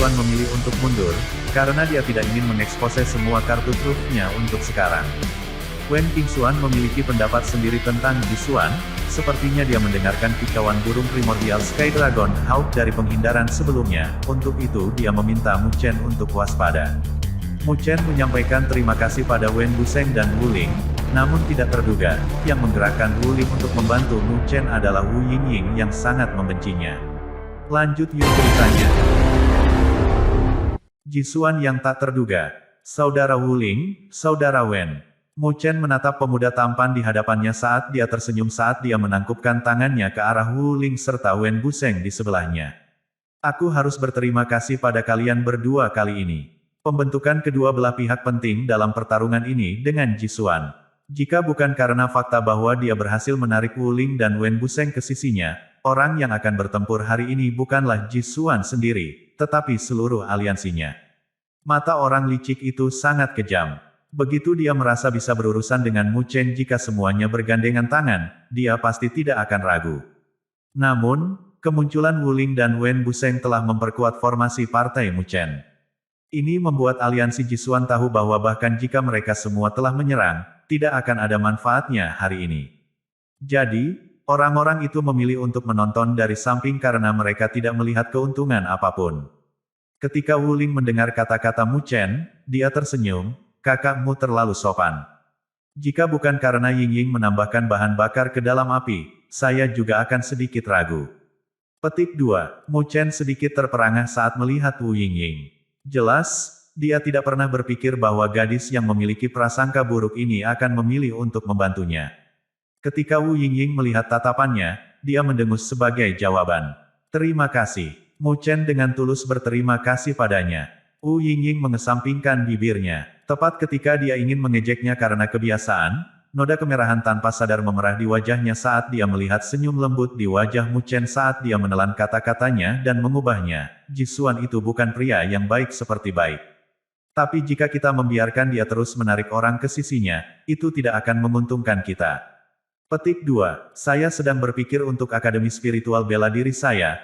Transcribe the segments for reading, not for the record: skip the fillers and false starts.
Jisuan memilih untuk mundur, karena dia tidak ingin mengekspose semua kartu trufnya untuk sekarang. Wen Qingxuan memiliki pendapat sendiri tentang Jisuan, sepertinya dia mendengarkan kicauan burung primordial Sky Dragon Hawk dari penghindaran sebelumnya, untuk itu dia meminta Mu Chen untuk waspada. Mu Chen menyampaikan terima kasih pada Wen Buseng dan Wu Ling, namun tidak terduga, yang menggerakkan Wu Ling untuk membantu Mu Chen adalah Wu Yingying yang sangat membencinya. Lanjut yuk ceritanya. Jisuan yang tak terduga. Saudara Wu Ling, Saudara Wen. Mu Chen menatap pemuda tampan di hadapannya saat dia tersenyum saat dia menangkupkan tangannya ke arah Wu Ling serta Wen Buseng di sebelahnya. Aku harus berterima kasih pada kalian berdua kali ini. Pembentukan kedua belah pihak penting dalam pertarungan ini dengan Jisuan. Jika bukan karena fakta bahwa dia berhasil menarik Wu Ling dan Wen Buseng ke sisinya, orang yang akan bertempur hari ini bukanlah Jisuan sendiri, tetapi seluruh aliansinya. Mata orang licik itu sangat kejam. Begitu dia merasa bisa berurusan dengan Mu Chen jika semuanya bergandengan tangan, dia pasti tidak akan ragu. Namun, kemunculan Wu Ling dan Wen Buseng telah memperkuat formasi partai Mu Chen. Ini membuat aliansi Jisuan tahu bahwa bahkan jika mereka semua telah menyerang, tidak akan ada manfaatnya hari ini. Jadi, orang-orang itu memilih untuk menonton dari samping karena mereka tidak melihat keuntungan apapun. Ketika Wu Ling mendengar kata-kata Mu Chen, dia tersenyum. Kakakmu terlalu sopan. Jika bukan karena Yingying menambahkan bahan bakar ke dalam api, saya juga akan sedikit ragu. Petik 2. Mu Chen sedikit terperangah saat melihat Wu Yingying. Jelas, dia tidak pernah berpikir bahwa gadis yang memiliki prasangka buruk ini akan memilih untuk membantunya. Ketika Wu Yingying melihat tatapannya, dia mendengus sebagai jawaban. Terima kasih. Mu Chen dengan tulus berterima kasih padanya. Wu Yingying mengesampingkan bibirnya. Tepat ketika dia ingin mengejeknya karena kebiasaan, noda kemerahan tanpa sadar memerah di wajahnya saat dia melihat senyum lembut di wajah Mu Chen saat dia menelan kata-katanya dan mengubahnya. Jisuan itu bukan pria yang baik seperti baik. Tapi jika kita membiarkan dia terus menarik orang ke sisinya, itu tidak akan menguntungkan kita. Petik 2. Saya sedang berpikir untuk akademi spiritual bela diri saya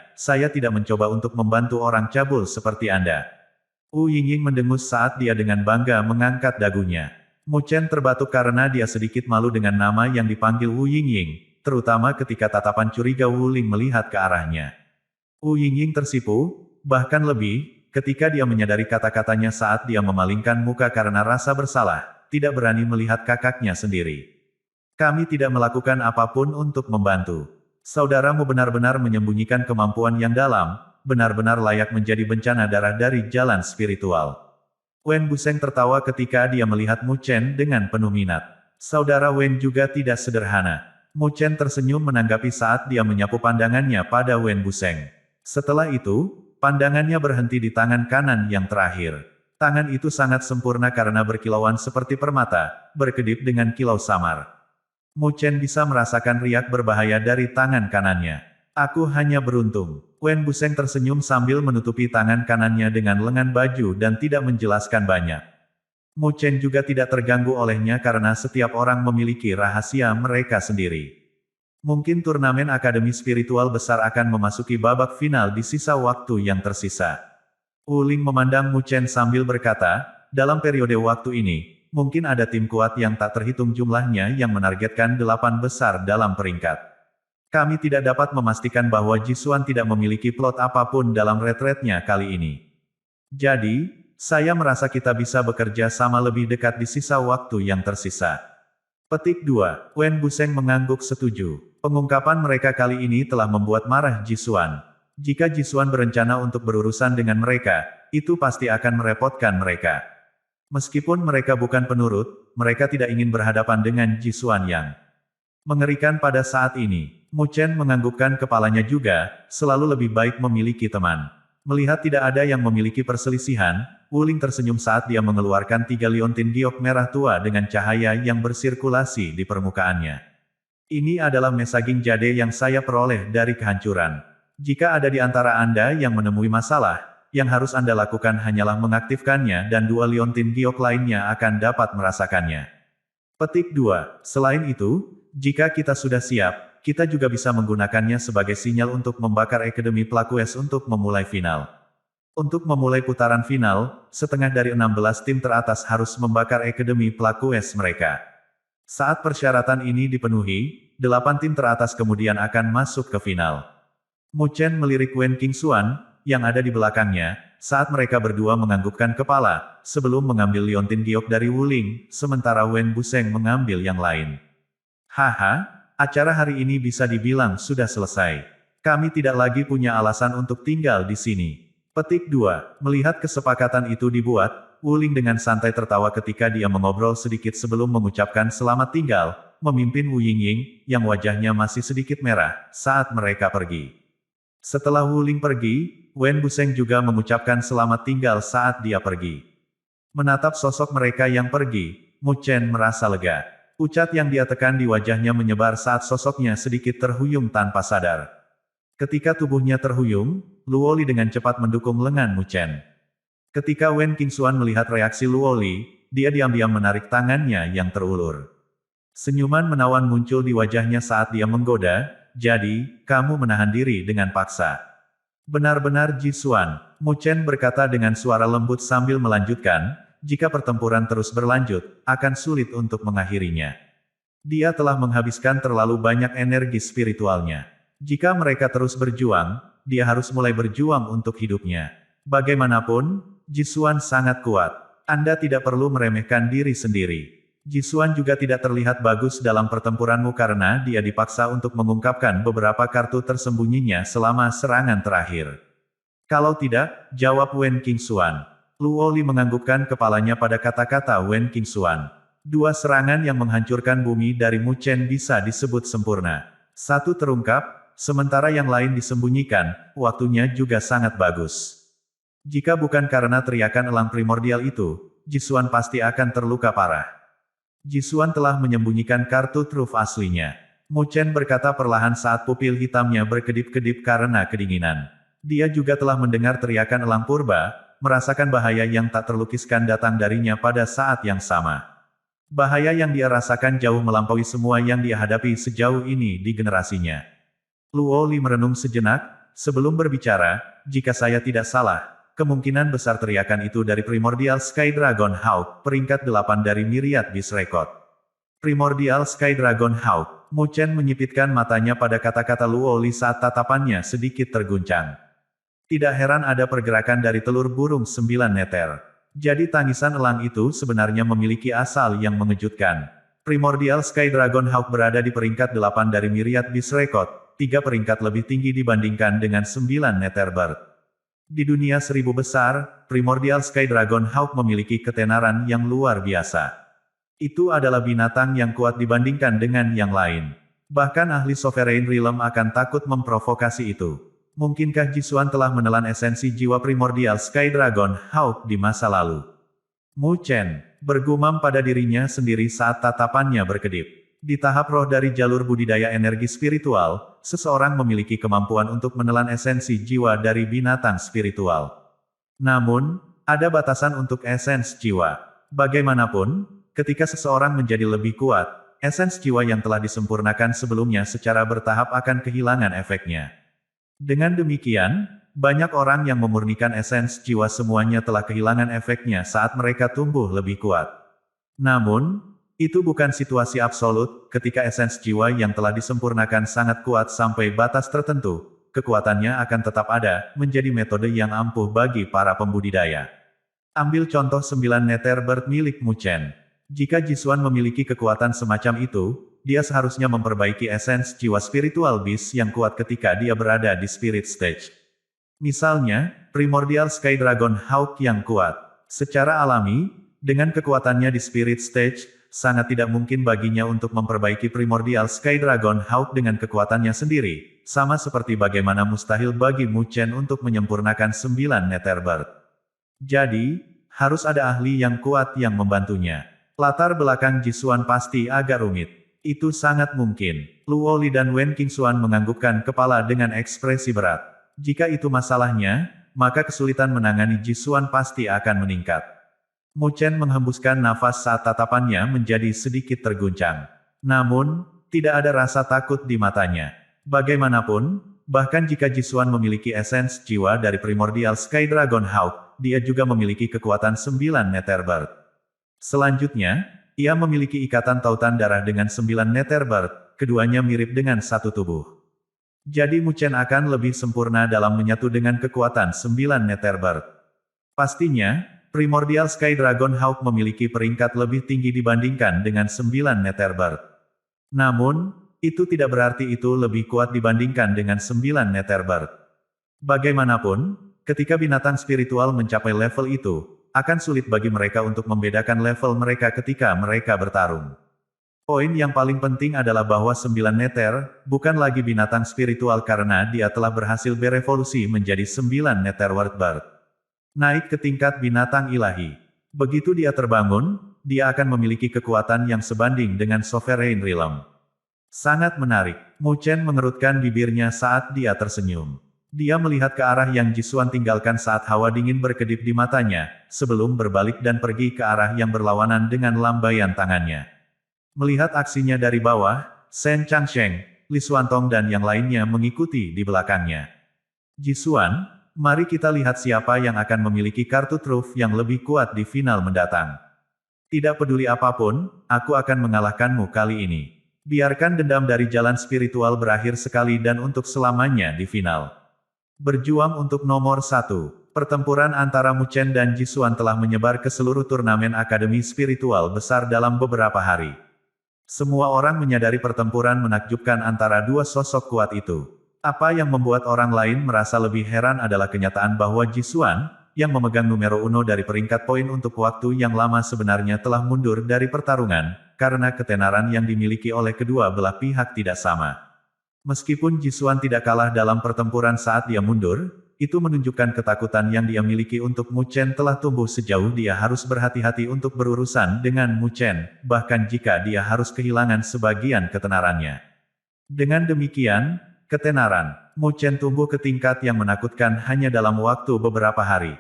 tidak mencoba untuk membantu orang cabul seperti Anda. Wu Yingying mendengus saat dia dengan bangga mengangkat dagunya. Mu Chen terbatuk karena dia sedikit malu dengan nama yang dipanggil Wu Yingying, terutama ketika tatapan curiga Wu Ling melihat ke arahnya. Wu Yingying tersipu, bahkan lebih, ketika dia menyadari kata-katanya saat dia memalingkan muka karena rasa bersalah, tidak berani melihat kakaknya sendiri. Kami tidak melakukan apapun untuk membantu. Saudaramu benar-benar menyembunyikan kemampuan yang dalam, benar-benar layak menjadi bencana darah dari jalan spiritual. Wen Buseng tertawa ketika dia melihat Mu Chen dengan penuh minat. Saudara Wen juga tidak sederhana. Mu Chen tersenyum menanggapi saat dia menyapu pandangannya pada Wen Buseng. Setelah itu, pandangannya berhenti di tangan kanan yang terakhir. Tangan itu sangat sempurna karena berkilauan seperti permata, berkedip dengan kilau samar. Mu Chen bisa merasakan riak berbahaya dari tangan kanannya. Aku hanya beruntung. Wen Buseng tersenyum sambil menutupi tangan kanannya dengan lengan baju dan tidak menjelaskan banyak. Mu Chen juga tidak terganggu olehnya karena setiap orang memiliki rahasia mereka sendiri. Mungkin turnamen akademi spiritual besar akan memasuki babak final di sisa waktu yang tersisa. Wu Ling memandang Mu Chen sambil berkata, dalam periode waktu ini, mungkin ada tim kuat yang tak terhitung jumlahnya yang menargetkan 8 besar dalam peringkat. Kami tidak dapat memastikan bahwa Jisuan tidak memiliki plot apapun dalam retretnya kali ini. Jadi, saya merasa kita bisa bekerja sama lebih dekat di sisa waktu yang tersisa. Petik 2. Wen Buseng mengangguk setuju. Pengungkapan mereka kali ini telah membuat marah Jisuan. Jika Jisuan berencana untuk berurusan dengan mereka, itu pasti akan merepotkan mereka. Meskipun mereka bukan penurut, mereka tidak ingin berhadapan dengan Jisuan yang mengerikan pada saat ini. Mu Chen menganggukkan kepalanya juga, selalu lebih baik memiliki teman. Melihat tidak ada yang memiliki perselisihan, Wu Ling tersenyum saat dia mengeluarkan 3 liontin giok merah tua dengan cahaya yang bersirkulasi di permukaannya. Ini adalah mesaging jade yang saya peroleh dari kehancuran. Jika ada di antara Anda yang menemui masalah, yang harus Anda lakukan hanyalah mengaktifkannya dan 2 liontin giok lainnya akan dapat merasakannya. Petik 2. Selain itu, jika kita sudah siap, kita juga bisa menggunakannya sebagai sinyal untuk membakar Akademi Plakues untuk memulai final. Untuk memulai putaran final, setengah dari 16 tim teratas harus membakar akademi pelaku es mereka. Saat persyaratan ini dipenuhi, 8 tim teratas kemudian akan masuk ke final. Mu Chen melirik Wen Qingxuan, yang ada di belakangnya, saat mereka berdua menganggukkan kepala, sebelum mengambil liontin giok dari Wuling, sementara Wen Buseng mengambil yang lain. Haha, acara hari ini bisa dibilang sudah selesai. Kami tidak lagi punya alasan untuk tinggal di sini. Petik 2. Melihat kesepakatan itu dibuat, Wuling dengan santai tertawa ketika dia mengobrol sedikit sebelum mengucapkan selamat tinggal, memimpin Wu Yingying, yang wajahnya masih sedikit merah, saat mereka pergi. Setelah Wuling pergi, Wen Buseng juga mengucapkan selamat tinggal saat dia pergi. Menatap sosok mereka yang pergi, Mu Chen merasa lega. Pucat yang dia tekan di wajahnya menyebar saat sosoknya sedikit terhuyung tanpa sadar. Ketika tubuhnya terhuyung, Luoli dengan cepat mendukung lengan Mu Chen. Ketika Wen Qingxuan melihat reaksi Luoli, dia diam-diam menarik tangannya yang terulur. Senyuman menawan muncul di wajahnya saat dia menggoda, jadi, kamu menahan diri dengan paksa. Benar-benar Ji Xuan, Mu Chen berkata dengan suara lembut sambil melanjutkan, jika pertempuran terus berlanjut, akan sulit untuk mengakhirinya. Dia telah menghabiskan terlalu banyak energi spiritualnya. Jika mereka terus berjuang, dia harus mulai berjuang untuk hidupnya. Bagaimanapun, Ji Xuan sangat kuat. Anda tidak perlu meremehkan diri sendiri. Ji Xuan juga tidak terlihat bagus dalam pertempuranmu karena dia dipaksa untuk mengungkapkan beberapa kartu tersembunyinya selama serangan terakhir. Kalau tidak, jawab Wen Qingxuan. Luoli menganggukkan kepalanya pada kata-kata Wen Qingxuan. 2 serangan yang menghancurkan bumi dari Mu Chen bisa disebut sempurna. 1 terungkap, sementara yang lain disembunyikan, waktunya juga sangat bagus. Jika bukan karena teriakan elang primordial itu, Ji Xuan pasti akan terluka parah. Ji Xuan telah menyembunyikan kartu truf aslinya. Mu Chen berkata perlahan saat pupil hitamnya berkedip-kedip karena kedinginan. Dia juga telah mendengar teriakan elang purba, merasakan bahaya yang tak terlukiskan datang darinya pada saat yang sama. Bahaya yang dia rasakan jauh melampaui semua yang dia hadapi sejauh ini di generasinya. Luoli merenung sejenak, sebelum berbicara, jika saya tidak salah, kemungkinan besar teriakan itu dari Primordial Sky Dragon Hawk, peringkat 8 dari Myriad Beast Record. Primordial Sky Dragon Hawk, Mu Chen menyipitkan matanya pada kata-kata Luoli saat tatapannya sedikit terguncang. Tidak heran ada pergerakan dari telur burung 9 meter. Jadi tangisan elang itu sebenarnya memiliki asal yang mengejutkan. Primordial Sky Dragon Hawk berada di peringkat 8 dari Myriad Beast Record. 3 peringkat lebih tinggi dibandingkan dengan 9 meter bird. Di dunia 1000 besar, Primordial Sky Dragon Hawk memiliki ketenaran yang luar biasa. Itu adalah binatang yang kuat dibandingkan dengan yang lain. Bahkan ahli Sovereign Realm akan takut memprovokasi itu. Mungkinkah Ji Xuan telah menelan esensi jiwa Primordial Sky Dragon Hawk di masa lalu? Mu Chen bergumam pada dirinya sendiri saat tatapannya berkedip. Di tahap roh dari jalur budidaya energi spiritual, seseorang memiliki kemampuan untuk menelan esensi jiwa dari binatang spiritual. Namun, ada batasan untuk esens jiwa. Bagaimanapun, ketika seseorang menjadi lebih kuat, esens jiwa yang telah disempurnakan sebelumnya secara bertahap akan kehilangan efeknya. Dengan demikian, banyak orang yang memurnikan esens jiwa semuanya telah kehilangan efeknya saat mereka tumbuh lebih kuat. Namun, itu bukan situasi absolut, ketika esens jiwa yang telah disempurnakan sangat kuat sampai batas tertentu, kekuatannya akan tetap ada, menjadi metode yang ampuh bagi para pembudidaya. Ambil contoh 9 meter bird milik Mu Chen. Jika Ji Xuan memiliki kekuatan semacam itu, dia seharusnya memperbaiki esens jiwa spiritual beast yang kuat ketika dia berada di spirit stage. Misalnya, Primordial Sky Dragon Hawk yang kuat. Secara alami, dengan kekuatannya di spirit stage, sangat tidak mungkin baginya untuk memperbaiki Primordial Sky Dragon Hawk dengan kekuatannya sendiri, sama seperti bagaimana mustahil bagi Mu Chen untuk menyempurnakan 9 meter bird. Jadi, harus ada ahli yang kuat yang membantunya. Latar belakang Ji Xuan pasti agak rumit. Itu sangat mungkin. Luoli dan Wen Qingxuan menganggukkan kepala dengan ekspresi berat. Jika itu masalahnya, maka kesulitan menangani Ji Xuan pasti akan meningkat. Mu Chen menghembuskan nafas saat tatapannya menjadi sedikit terguncang. Namun, tidak ada rasa takut di matanya. Bagaimanapun, Bahkan jika Jisuan memiliki esens jiwa dari Primordial Sky Dragon Hawk, dia juga memiliki kekuatan 9 Netherbird. Selanjutnya, ia memiliki ikatan tautan darah dengan 9 Netherbird, keduanya mirip dengan satu tubuh. Jadi Mu Chen akan lebih sempurna dalam menyatu dengan kekuatan 9 Netherbird. Pastinya, Primordial Sky Dragon Hawk memiliki peringkat lebih tinggi dibandingkan dengan 9 Netherbird. Namun, itu tidak berarti itu lebih kuat dibandingkan dengan 9 Netherbird. Bagaimanapun, ketika binatang spiritual mencapai level itu, akan sulit bagi mereka untuk membedakan level mereka ketika mereka bertarung. Poin yang paling penting adalah bahwa 9 Nether, bukan lagi binatang spiritual karena dia telah berhasil berevolusi menjadi 9 Netherworld Bird. Naik ke tingkat binatang ilahi. Begitu dia terbangun, dia akan memiliki kekuatan yang sebanding dengan Sovereign Realm. Sangat menarik. Mu Chen mengerutkan bibirnya saat dia tersenyum. Dia melihat ke arah yang Jisuan tinggalkan saat hawa dingin berkedip di matanya, sebelum berbalik dan pergi ke arah yang berlawanan dengan lambaian tangannya. Melihat aksinya dari bawah, Shen Changsheng, Li Xuantong dan yang lainnya mengikuti di belakangnya. Jisuan, mari kita lihat siapa yang akan memiliki kartu truf yang lebih kuat di final mendatang. Tidak peduli apapun, aku akan mengalahkanmu kali ini. Biarkan dendam dari jalan spiritual berakhir sekali dan untuk selamanya di final. Berjuang untuk nomor 1. Pertempuran antara Mu Chen dan Jisuan telah menyebar ke seluruh turnamen Akademi Spiritual besar dalam beberapa hari. Semua orang menyadari pertempuran menakjubkan antara dua sosok kuat itu. Apa yang membuat orang lain merasa lebih heran adalah kenyataan bahwa Jisuan, yang memegang numero 1 dari peringkat poin untuk waktu yang lama sebenarnya telah mundur dari pertarungan, karena ketenaran yang dimiliki oleh kedua belah pihak tidak sama. Meskipun Jisuan tidak kalah dalam pertempuran saat dia mundur, itu menunjukkan ketakutan yang dia miliki untuk Mu Chen telah tumbuh sejauh dia harus berhati-hati untuk berurusan dengan Mu Chen, bahkan jika dia harus kehilangan sebagian ketenarannya. Dengan demikian, ketenaran Mu Chen tumbuh ke tingkat yang menakutkan hanya dalam waktu beberapa hari.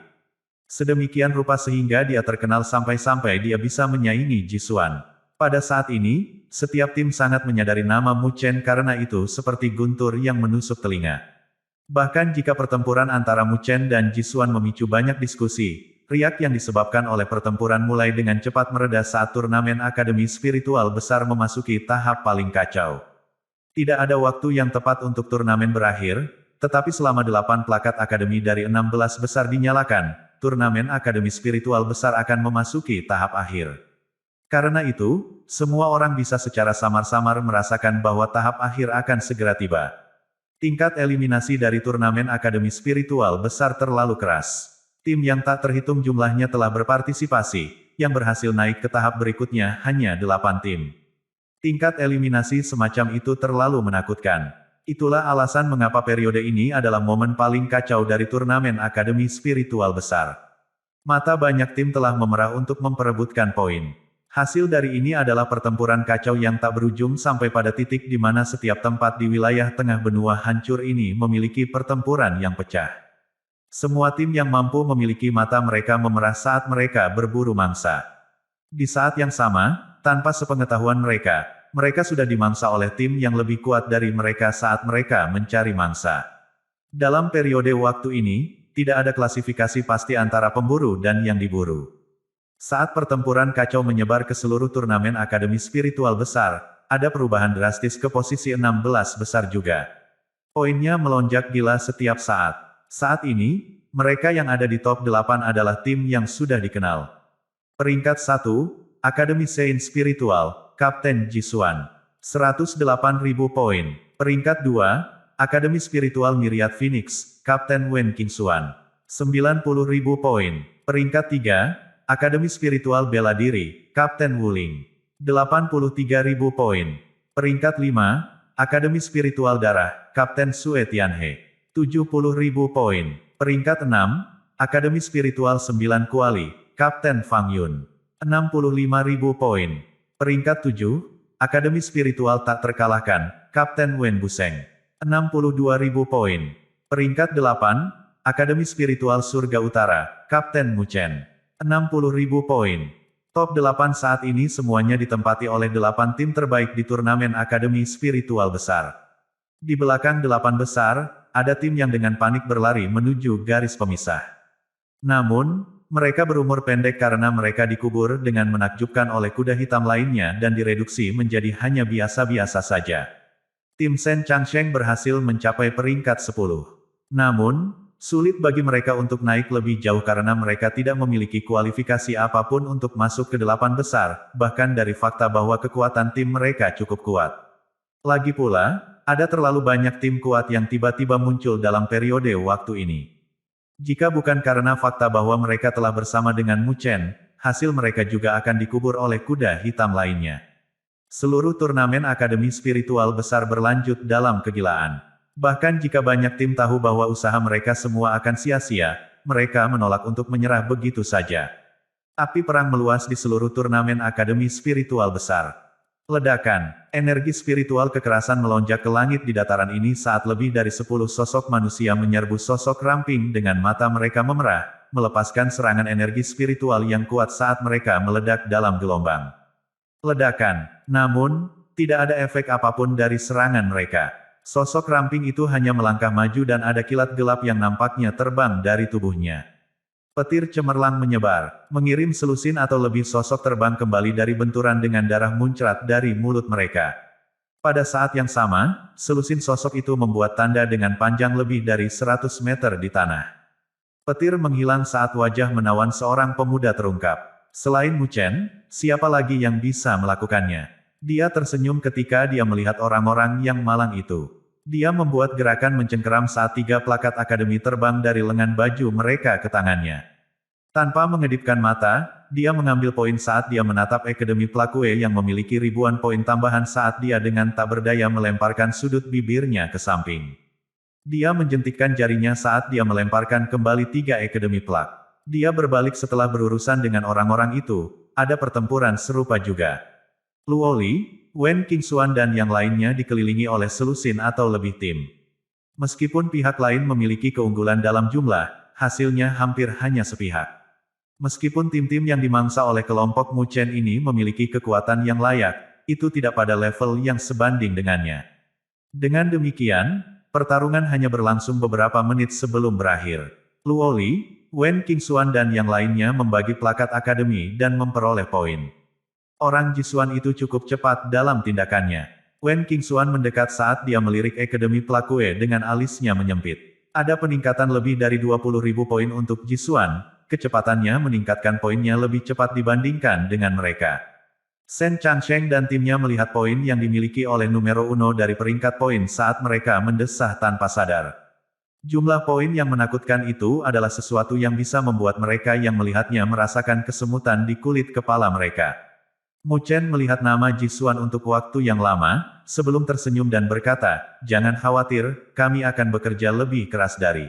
Sedemikian rupa sehingga dia terkenal sampai-sampai dia bisa menyaingi Jisuan. Pada saat ini, setiap tim sangat menyadari nama Mu Chen karena itu seperti guntur yang menusuk telinga. Bahkan jika pertempuran antara Mu Chen dan Jisuan memicu banyak diskusi, riak yang disebabkan oleh pertempuran mulai dengan cepat mereda saat turnamen Akademi Spiritual besar memasuki tahap paling kacau. Tidak ada waktu yang tepat untuk turnamen berakhir, tetapi selama 8 plakat akademi dari 16 besar dinyalakan, turnamen Akademi Spiritual besar akan memasuki tahap akhir. Karena itu, semua orang bisa secara samar-samar merasakan bahwa tahap akhir akan segera tiba. Tingkat eliminasi dari turnamen Akademi Spiritual besar terlalu keras. Tim yang tak terhitung jumlahnya telah berpartisipasi, yang berhasil naik ke tahap berikutnya hanya 8 tim. Tingkat eliminasi semacam itu terlalu menakutkan. Itulah alasan mengapa periode ini adalah momen paling kacau dari turnamen Akademi Spiritual besar. Mata banyak tim telah memerah untuk memperebutkan poin. Hasil dari ini adalah pertempuran kacau yang tak berujung sampai pada titik di mana setiap tempat di wilayah tengah benua hancur ini memiliki pertempuran yang pecah. Semua tim yang mampu memiliki mata mereka memerah saat mereka berburu mangsa. Di saat yang sama, tanpa sepengetahuan mereka, mereka sudah dimangsa oleh tim yang lebih kuat dari mereka saat mereka mencari mangsa. Dalam periode waktu ini, tidak ada klasifikasi pasti antara pemburu dan yang diburu. Saat pertempuran kacau menyebar ke seluruh turnamen Akademi Spiritual besar, ada perubahan drastis ke posisi 16 besar juga. Poinnya melonjak gila setiap saat. Saat ini, mereka yang ada di top 8 adalah tim yang sudah dikenal. Peringkat 1, Akademi Saint Spiritual, Kapten Jisuan. 108.000 poin. Peringkat 2, Akademi Spiritual Myriad Phoenix, Kapten Wen Qingxuan. 90.000 poin. Peringkat 3, Akademi Spiritual Bela Diri, Kapten Wuling. 83.000 poin. Peringkat 5, Akademi Spiritual Darah, Kapten Sue Tianhe. 70.000 poin. Peringkat 6, Akademi Spiritual 9 Kuali, Kapten Fang Yun. 65.000 poin. Peringkat 7, Akademi Spiritual Tak Terkalahkan, Kapten Wen Buseng. 62.000 poin. Peringkat 8, Akademi Spiritual Surga Utara, Kapten Mu Chen. 60.000 poin. Top 8 saat ini semuanya ditempati oleh 8 tim terbaik di turnamen Akademi Spiritual besar. Di belakang 8 besar, ada tim yang dengan panik berlari menuju garis pemisah. Namun, mereka berumur pendek karena mereka dikubur dengan menakjubkan oleh kuda hitam lainnya dan direduksi menjadi hanya biasa-biasa saja. Tim Sen Changsheng berhasil mencapai peringkat 10. Namun, sulit bagi mereka untuk naik lebih jauh karena mereka tidak memiliki kualifikasi apapun untuk masuk ke 8 besar, bahkan dari fakta bahwa kekuatan tim mereka cukup kuat. Lagi pula, ada terlalu banyak tim kuat yang tiba-tiba muncul dalam periode waktu ini. Jika bukan karena fakta bahwa mereka telah bersama dengan Mu Chen, hasil mereka juga akan dikubur oleh kuda hitam lainnya. Seluruh turnamen Akademi Spiritual Besar berlanjut dalam kegilaan. Bahkan jika banyak tim tahu bahwa usaha mereka semua akan sia-sia, mereka menolak untuk menyerah begitu saja. Api perang meluas di seluruh turnamen Akademi Spiritual Besar. Ledakan, energi spiritual kekerasan melonjak ke langit di dataran ini saat lebih dari 10 sosok manusia menyerbu sosok ramping dengan mata mereka memerah, melepaskan serangan energi spiritual yang kuat saat mereka meledak dalam gelombang. Ledakan, namun, tidak ada efek apapun dari serangan mereka. Sosok ramping itu hanya melangkah maju dan ada kilat gelap yang nampaknya terbang dari tubuhnya. Petir cemerlang menyebar, mengirim selusin atau lebih sosok terbang kembali dari benturan dengan darah muncrat dari mulut mereka. Pada saat yang sama, selusin sosok itu membuat tanda dengan panjang lebih dari 100 meter di tanah. Petir menghilang saat wajah menawan seorang pemuda terungkap. Selain Mu Chen, siapa lagi yang bisa melakukannya? Dia tersenyum ketika dia melihat orang-orang yang malang itu. Dia membuat gerakan mencengkeram saat 3 plakat akademi terbang dari lengan baju mereka ke tangannya. Tanpa mengedipkan mata, dia mengambil poin saat dia menatap Akademi Plakue yang memiliki ribuan poin tambahan saat dia dengan tak berdaya melemparkan sudut bibirnya ke samping. Dia menjentikkan jarinya saat dia melemparkan kembali 3 Akademi Plak. Dia berbalik setelah berurusan dengan orang-orang itu, ada pertempuran serupa juga. Luo Li, Wen Qingxuan dan yang lainnya dikelilingi oleh selusin atau lebih tim. Meskipun pihak lain memiliki keunggulan dalam jumlah, hasilnya hampir hanya sepihak. Meskipun tim-tim yang dimangsa oleh kelompok Mu Chen ini memiliki kekuatan yang layak, itu tidak pada level yang sebanding dengannya. Dengan demikian, pertarungan hanya berlangsung beberapa menit sebelum berakhir. Luo Li, Wen Qingxuan dan yang lainnya membagi plakat akademi dan memperoleh poin. Orang Jisuan itu cukup cepat dalam tindakannya. Wen Qingxuan mendekat saat dia melirik Akademi Plakue dengan alisnya menyempit. Ada peningkatan lebih dari 20.000 poin untuk Jisuan, kecepatannya meningkatkan poinnya lebih cepat dibandingkan dengan mereka. Sen Changsheng dan timnya melihat poin yang dimiliki oleh numero uno dari peringkat poin saat mereka mendesah tanpa sadar. Jumlah poin yang menakutkan itu adalah sesuatu yang bisa membuat mereka yang melihatnya merasakan kesemutan di kulit kepala mereka. Mu Chen melihat nama Jisuan untuk waktu yang lama, sebelum tersenyum dan berkata, "Jangan khawatir, kami akan bekerja lebih keras dari."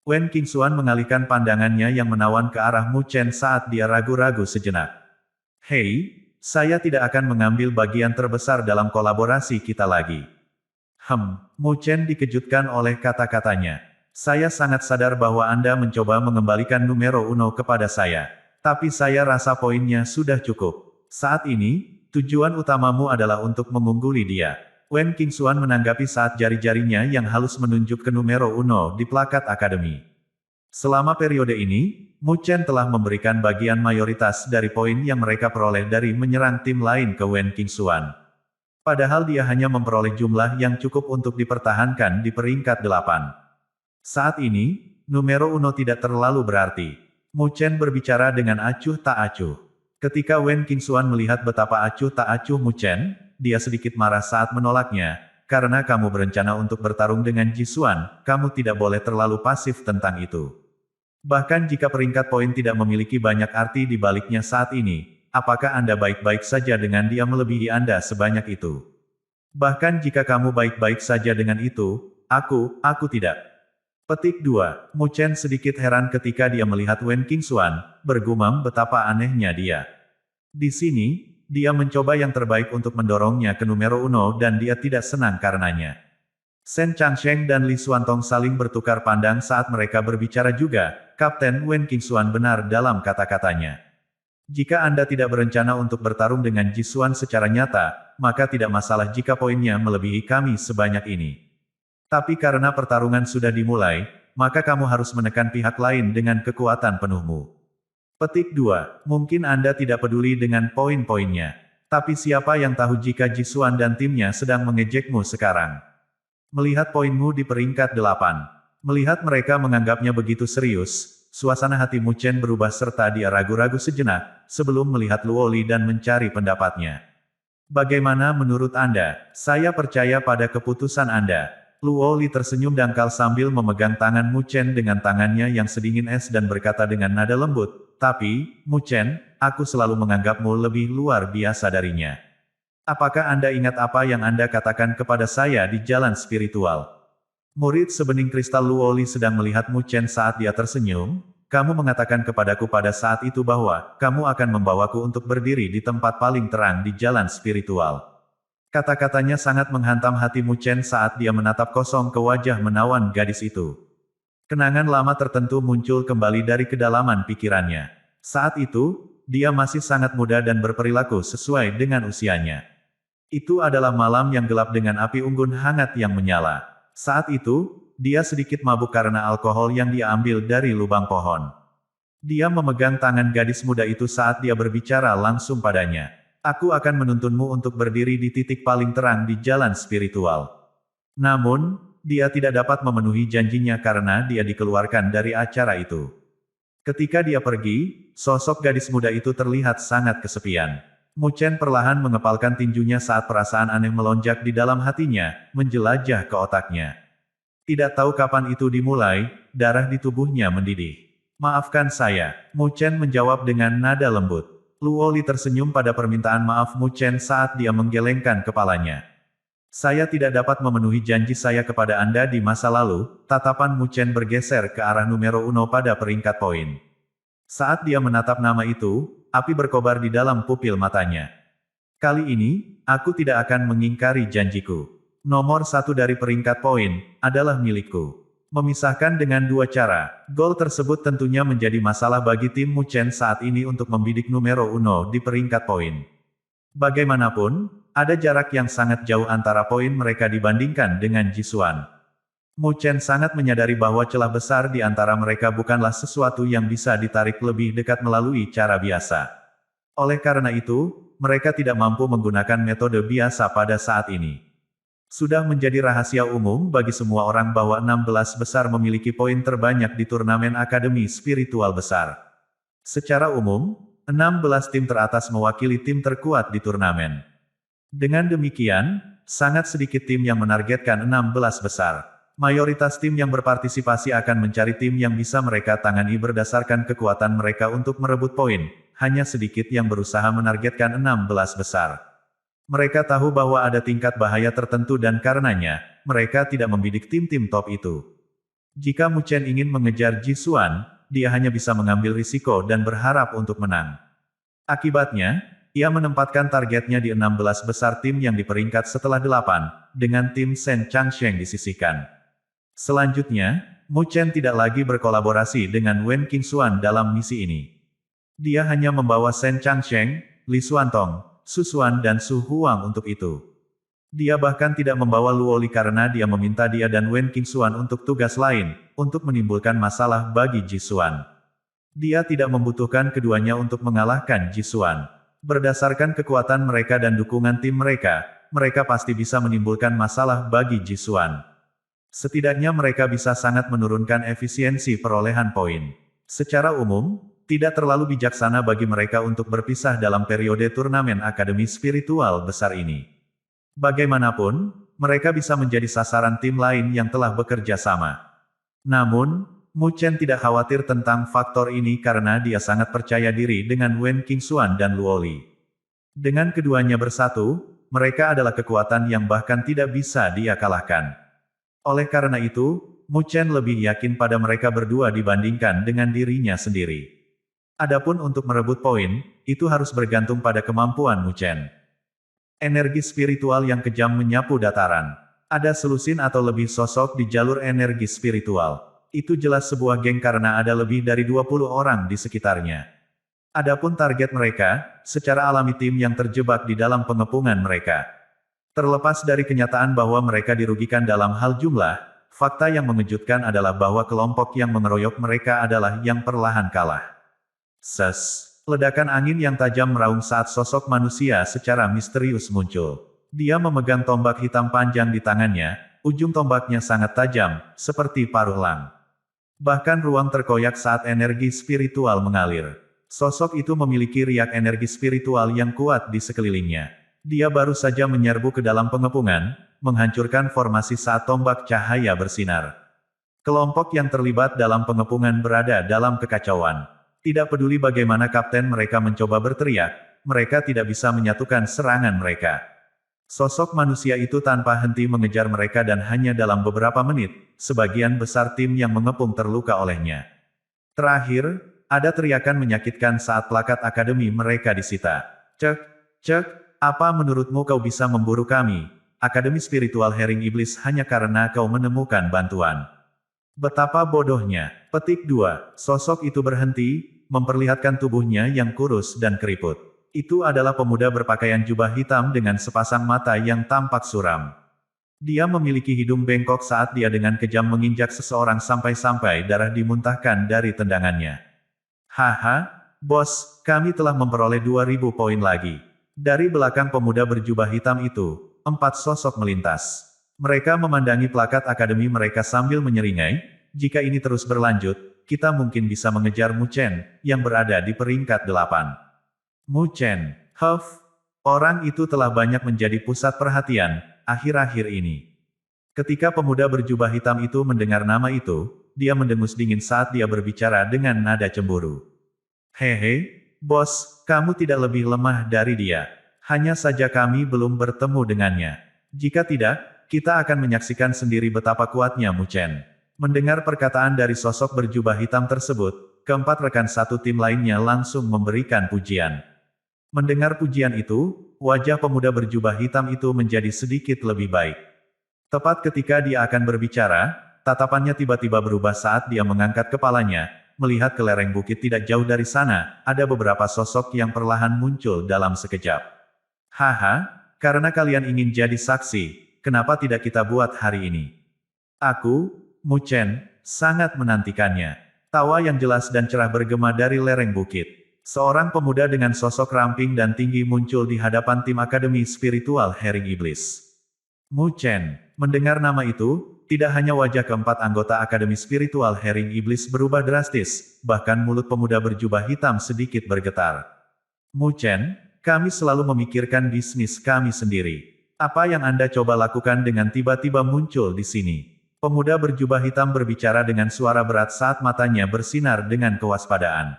Wen Qingxuan mengalihkan pandangannya yang menawan ke arah Mu Chen saat dia ragu-ragu sejenak. "Hei, saya tidak akan mengambil bagian terbesar dalam kolaborasi kita lagi." Mu Chen dikejutkan oleh kata-katanya. "Saya sangat sadar bahwa Anda mencoba mengembalikan numero uno kepada saya. Tapi saya rasa poinnya sudah cukup. Saat ini, tujuan utamamu adalah untuk mengungguli dia." Wen Qingxuan menanggapi saat jari-jarinya yang halus menunjuk ke numero uno di plakat akademi. Selama periode ini, Mu Chen telah memberikan bagian mayoritas dari poin yang mereka peroleh dari menyerang tim lain ke Wen Qingxuan. Padahal dia hanya memperoleh jumlah yang cukup untuk dipertahankan di peringkat 8. Saat ini, numero uno tidak terlalu berarti. Mu Chen berbicara dengan acuh tak acuh. Ketika Wen Qingxuan melihat betapa acuh tak acuh Mu Chen, dia sedikit marah saat menolaknya. "Karena kamu berencana untuk bertarung dengan Jisuan, kamu tidak boleh terlalu pasif tentang itu. Bahkan jika peringkat poin tidak memiliki banyak arti di baliknya saat ini, apakah Anda baik-baik saja dengan dia melebihi Anda sebanyak itu? Bahkan jika kamu baik-baik saja dengan itu, aku tidak." Petik 2. Mu Chen sedikit heran ketika dia melihat Wen Qingxuan, bergumam betapa anehnya dia. Di sini, dia mencoba yang terbaik untuk mendorongnya ke numero uno dan dia tidak senang karenanya. Sen Changsheng dan Li Xuantong saling bertukar pandang saat mereka berbicara juga. Kapten Wen Qingxuan benar dalam kata-katanya. "Jika Anda tidak berencana untuk bertarung dengan Jisuan secara nyata, maka tidak masalah jika poinnya melebihi kami sebanyak ini. Tapi karena pertarungan sudah dimulai, maka kamu harus menekan pihak lain dengan kekuatan penuhmu. Petik 2. Mungkin Anda tidak peduli dengan poin-poinnya. Tapi siapa yang tahu jika Jisuan dan timnya sedang mengejekmu sekarang? Melihat poinmu di peringkat 8. Melihat mereka menganggapnya begitu serius, suasana hati Mu Chen berubah serta dia ragu-ragu sejenak, sebelum melihat Luoli dan mencari pendapatnya. Bagaimana menurut Anda? Saya percaya pada keputusan Anda. Luoli tersenyum dangkal sambil memegang tangan Mu Chen dengan tangannya yang sedingin es dan berkata dengan nada lembut, tapi, Mu Chen, aku selalu menganggapmu lebih luar biasa darinya. Apakah Anda ingat apa yang Anda katakan kepada saya di jalan spiritual? Murid sebening kristal Luoli sedang melihat Mu Chen saat dia tersenyum. Kamu mengatakan kepadaku pada saat itu bahwa, kamu akan membawaku untuk berdiri di tempat paling terang di jalan spiritual. Kata-katanya sangat menghantam hati Mu Chen saat dia menatap kosong ke wajah menawan gadis itu. Kenangan lama tertentu muncul kembali dari kedalaman pikirannya. Saat itu, dia masih sangat muda dan berperilaku sesuai dengan usianya. Itu adalah malam yang gelap dengan api unggun hangat yang menyala. Saat itu, dia sedikit mabuk karena alkohol yang dia ambil dari lubang pohon. Dia memegang tangan gadis muda itu saat dia berbicara langsung padanya. Aku akan menuntunmu untuk berdiri di titik paling terang di jalan spiritual. Namun, dia tidak dapat memenuhi janjinya karena dia dikeluarkan dari acara itu. Ketika dia pergi, sosok gadis muda itu terlihat sangat kesepian. Mu Chen perlahan mengepalkan tinjunya saat perasaan aneh melonjak di dalam hatinya, menjelajah ke otaknya. Tidak tahu kapan itu dimulai, darah di tubuhnya mendidih. Maafkan saya, Mu Chen menjawab dengan nada lembut. Luoli tersenyum pada permintaan maaf Mu Chen saat dia menggelengkan kepalanya. Saya tidak dapat memenuhi janji saya kepada Anda di masa lalu. Tatapan Mu Chen bergeser ke arah numero 1 pada peringkat poin. Saat dia menatap nama itu, api berkobar di dalam pupil matanya. Kali ini, aku tidak akan mengingkari janjiku. Nomor 1 dari peringkat poin, adalah milikku. Memisahkan dengan 2 cara, gol tersebut tentunya menjadi masalah bagi tim Mu Chen saat ini untuk membidik numero 1 di peringkat poin. Bagaimanapun, ada jarak yang sangat jauh antara poin mereka dibandingkan dengan Jisuan. Mu Chen sangat menyadari bahwa celah besar di antara mereka bukanlah sesuatu yang bisa ditarik lebih dekat melalui cara biasa. Oleh karena itu, mereka tidak mampu menggunakan metode biasa pada saat ini. Sudah menjadi rahasia umum bagi semua orang bahwa 16 besar memiliki poin terbanyak di turnamen Akademi Spiritual Besar. Secara umum, 16 tim teratas mewakili tim terkuat di turnamen. Dengan demikian, sangat sedikit tim yang menargetkan 16 besar. Mayoritas tim yang berpartisipasi akan mencari tim yang bisa mereka tangani berdasarkan kekuatan mereka untuk merebut poin, hanya sedikit yang berusaha menargetkan 16 besar. Mereka tahu bahwa ada tingkat bahaya tertentu dan karenanya, mereka tidak membidik tim-tim top itu. Jika Mu Chen ingin mengejar Jisuan, dia hanya bisa mengambil risiko dan berharap untuk menang. Akibatnya, ia menempatkan targetnya di 16 besar tim yang di peringkat setelah 8, dengan tim Shen Changsheng disisihkan. Selanjutnya, Mu Chen tidak lagi berkolaborasi dengan Wen Qingxuan dalam misi ini. Dia hanya membawa Shen Changsheng, Li Xuantong, Su Xuan dan Su Huang untuk itu. Dia bahkan tidak membawa Luoli karena dia meminta dia dan Wen Qingxuan untuk tugas lain, untuk menimbulkan masalah bagi Jisuan. Dia tidak membutuhkan keduanya untuk mengalahkan Jisuan. Berdasarkan kekuatan mereka dan dukungan tim mereka, mereka pasti bisa menimbulkan masalah bagi Jisuan. Setidaknya mereka bisa sangat menurunkan efisiensi perolehan poin. Secara umum, tidak terlalu bijaksana bagi mereka untuk berpisah dalam periode turnamen Akademi Spiritual Besar ini. Bagaimanapun, mereka bisa menjadi sasaran tim lain yang telah bekerja sama. Namun, Mu Chen tidak khawatir tentang faktor ini karena dia sangat percaya diri dengan Wen Qingxuan dan Luoli. Dengan keduanya bersatu, mereka adalah kekuatan yang bahkan tidak bisa dia kalahkan. Oleh karena itu, Mu Chen lebih yakin pada mereka berdua dibandingkan dengan dirinya sendiri. Adapun untuk merebut poin, itu harus bergantung pada kemampuan Mu Chen. Energi spiritual yang kejam menyapu dataran. Ada selusin atau lebih sosok di jalur energi spiritual. Itu jelas sebuah geng karena ada lebih dari 20 orang di sekitarnya. Adapun target mereka, secara alami tim yang terjebak di dalam pengepungan mereka. Terlepas dari kenyataan bahwa mereka dirugikan dalam hal jumlah, fakta yang mengejutkan adalah bahwa kelompok yang mengeroyok mereka adalah yang perlahan kalah. Ses! Ledakan angin yang tajam meraung saat sosok manusia secara misterius muncul. Dia memegang tombak hitam panjang di tangannya, ujung tombaknya sangat tajam, seperti paruh lang. Bahkan ruang terkoyak saat energi spiritual mengalir. Sosok itu memiliki riak energi spiritual yang kuat di sekelilingnya. Dia baru saja menyerbu ke dalam pengepungan, menghancurkan formasi saat tombak cahaya bersinar. Kelompok yang terlibat dalam pengepungan berada dalam kekacauan. Tidak peduli bagaimana kapten mereka mencoba berteriak, mereka tidak bisa menyatukan serangan mereka. Sosok manusia itu tanpa henti mengejar mereka dan hanya dalam beberapa menit, sebagian besar tim yang mengepung terluka olehnya. Terakhir, ada teriakan menyakitkan saat plakat akademi mereka disita. Cek, cek, apa menurutmu kau bisa memburu kami, Akademi Spiritual Herring Iblis hanya karena kau menemukan bantuan? Betapa bodohnya. Petik 2. Sosok itu berhenti, memperlihatkan tubuhnya yang kurus dan keriput. Itu adalah pemuda berpakaian jubah hitam dengan sepasang mata yang tampak suram. Dia memiliki hidung bengkok saat dia dengan kejam menginjak seseorang sampai-sampai darah dimuntahkan dari tendangannya. Haha, bos, kami telah memperoleh 2000 poin lagi. Dari belakang pemuda berjubah hitam itu, 4 sosok melintas. Mereka memandangi plakat akademi mereka sambil menyeringai, jika ini terus berlanjut, kita mungkin bisa mengejar Mu Chen, yang berada di peringkat 8. Mu Chen, orang itu telah banyak menjadi pusat perhatian, akhir-akhir ini. Ketika pemuda berjubah hitam itu mendengar nama itu, dia mendengus dingin saat dia berbicara dengan nada cemburu. Hehe, bos, kamu tidak lebih lemah dari dia. Hanya saja kami belum bertemu dengannya. Jika tidak, kita akan menyaksikan sendiri betapa kuatnya Mu Chen. Mendengar perkataan dari sosok berjubah hitam tersebut, keempat rekan satu tim lainnya langsung memberikan pujian. Mendengar pujian itu, wajah pemuda berjubah hitam itu menjadi sedikit lebih baik. Tepat ketika dia akan berbicara, tatapannya tiba-tiba berubah saat dia mengangkat kepalanya, melihat ke lereng bukit tidak jauh dari sana, ada beberapa sosok yang perlahan muncul dalam sekejap. Haha, karena kalian ingin jadi saksi, kenapa tidak kita buat hari ini? Aku, Mu Chen, sangat menantikannya. Tawa yang jelas dan cerah bergema dari lereng bukit. Seorang pemuda dengan sosok ramping dan tinggi muncul di hadapan tim Akademi Spiritual Herring Iblis. Mu Chen, mendengar nama itu, tidak hanya wajah keempat anggota Akademi Spiritual Herring Iblis berubah drastis, bahkan mulut pemuda berjubah hitam sedikit bergetar. Mu Chen, kami selalu memikirkan bisnis kami sendiri. Apa yang Anda coba lakukan dengan tiba-tiba muncul di sini? Pemuda berjubah hitam berbicara dengan suara berat saat matanya bersinar dengan kewaspadaan.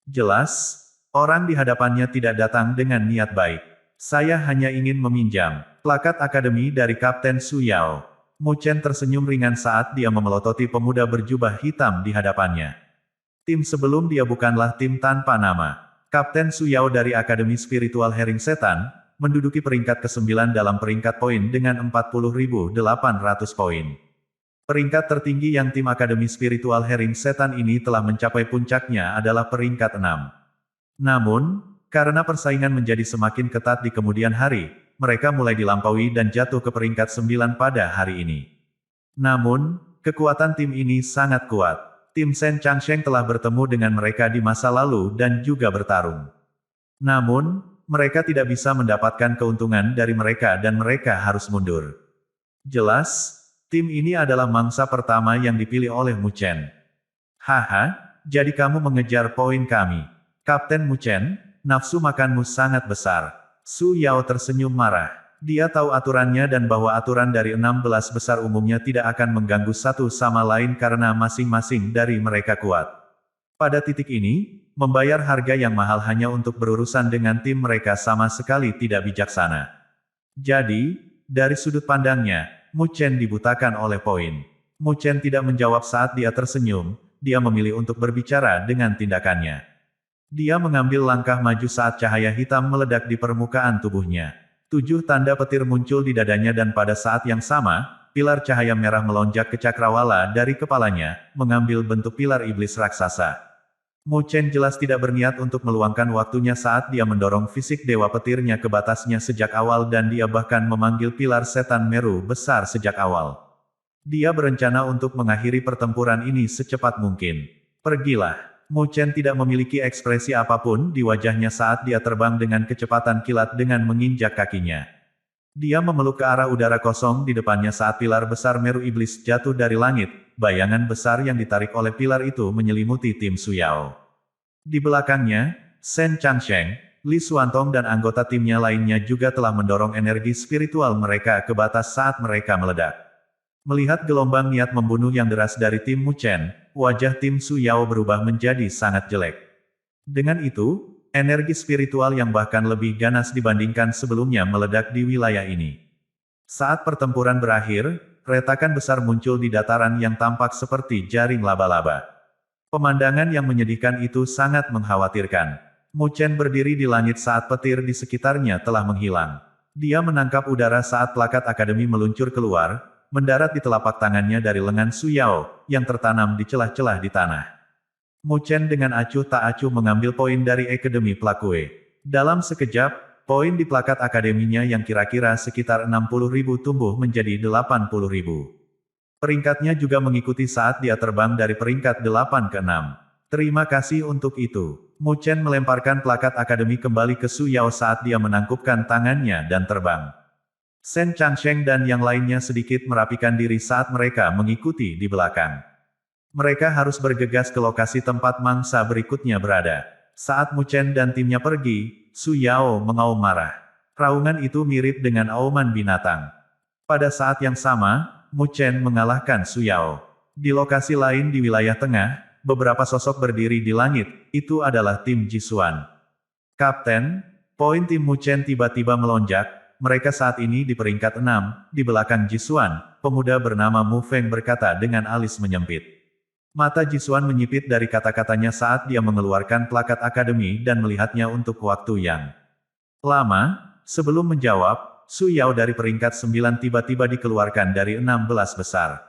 Jelas, orang di hadapannya tidak datang dengan niat baik. Saya hanya ingin meminjam plakat akademi dari Kapten Su Yao. Mu Chen tersenyum ringan saat dia memelototi pemuda berjubah hitam di hadapannya. Tim sebelum dia bukanlah tim tanpa nama. Kapten Su Yao dari Akademi Spiritual Herring Setan, menduduki peringkat ke-9 dalam peringkat poin dengan 40.800 poin. Peringkat tertinggi yang tim Akademi Spiritual Herring Setan ini telah mencapai puncaknya adalah peringkat 6. Namun, karena persaingan menjadi semakin ketat di kemudian hari, mereka mulai dilampaui dan jatuh ke peringkat 9 pada hari ini. Namun, kekuatan tim ini sangat kuat. Tim Shen Changsheng telah bertemu dengan mereka di masa lalu dan juga bertarung. Namun, mereka tidak bisa mendapatkan keuntungan dari mereka dan mereka harus mundur. Jelas, tim ini adalah mangsa pertama yang dipilih oleh Mu Chen. Haha, jadi kamu mengejar poin kami. Kapten Mu Chen, nafsu makanmu sangat besar. Su Yao tersenyum marah. Dia tahu aturannya dan bahwa aturan dari 16 besar umumnya tidak akan mengganggu satu sama lain karena masing-masing dari mereka kuat. Pada titik ini, membayar harga yang mahal hanya untuk berurusan dengan tim mereka sama sekali tidak bijaksana. Jadi, dari sudut pandangnya, Mu Chen dibutakan oleh poin. Mu Chen tidak menjawab saat dia tersenyum, dia memilih untuk berbicara dengan tindakannya. Dia mengambil langkah maju saat cahaya hitam meledak di permukaan tubuhnya. 7 tanda petir muncul di dadanya dan pada saat yang sama, pilar cahaya merah melonjak ke cakrawala dari kepalanya, mengambil bentuk pilar iblis raksasa. Mu Chen jelas tidak berniat untuk meluangkan waktunya saat dia mendorong fisik dewa petirnya ke batasnya sejak awal dan dia bahkan memanggil pilar setan Meru besar sejak awal. Dia berencana untuk mengakhiri pertempuran ini secepat mungkin. Pergilah. Mu Chen tidak memiliki ekspresi apapun di wajahnya saat dia terbang dengan kecepatan kilat dengan menginjak kakinya. Dia memeluk ke arah udara kosong di depannya saat pilar besar Meru Iblis jatuh dari langit. Bayangan besar yang ditarik oleh pilar itu menyelimuti tim Su Yao. Di belakangnya, Shen Changsheng, Li Xuantong dan anggota timnya lainnya juga telah mendorong energi spiritual mereka ke batas saat mereka meledak. Melihat gelombang niat membunuh yang deras dari tim Mu Chen, wajah tim Su Yao berubah menjadi sangat jelek. Dengan itu, energi spiritual yang bahkan lebih ganas dibandingkan sebelumnya meledak di wilayah ini. Saat pertempuran berakhir, retakan besar muncul di dataran yang tampak seperti jaring laba-laba. Pemandangan yang menyedihkan itu sangat mengkhawatirkan. Mu Chen berdiri di langit saat petir di sekitarnya telah menghilang. Dia menangkap udara saat plakat akademi meluncur keluar, mendarat di telapak tangannya dari lengan Su Yao, yang tertanam di celah-celah di tanah. Mu Chen dengan acuh tak acuh mengambil poin dari Akademi Plakue. Dalam sekejap, poin di plakat akademinya yang kira-kira sekitar 60.000 tumbuh menjadi 80.000. Peringkatnya juga mengikuti saat dia terbang dari peringkat 8 ke 6. Terima kasih untuk itu. Mu Chen melemparkan plakat akademi kembali ke Su Yao saat dia menangkupkan tangannya dan terbang. Shen Changsheng dan yang lainnya sedikit merapikan diri saat mereka mengikuti di belakang. Mereka harus bergegas ke lokasi tempat mangsa berikutnya berada. Saat Mu Chen dan timnya pergi, Su Yao mengaum marah. Raungan itu mirip dengan auman binatang. Pada saat yang sama, Mu Chen mengalahkan Su Yao. Di lokasi lain di wilayah tengah, beberapa sosok berdiri di langit, itu adalah tim Jisuan. Kapten, poin tim Mu Chen tiba-tiba melonjak, mereka saat ini di peringkat 6, di belakang Jisuan, pemuda bernama Mu Feng berkata dengan alis menyempit. Mata Jisuan menyipit dari kata-katanya saat dia mengeluarkan plakat akademi dan melihatnya untuk waktu yang lama. Sebelum menjawab, Su Yao dari peringkat 9 tiba-tiba dikeluarkan dari 16 besar.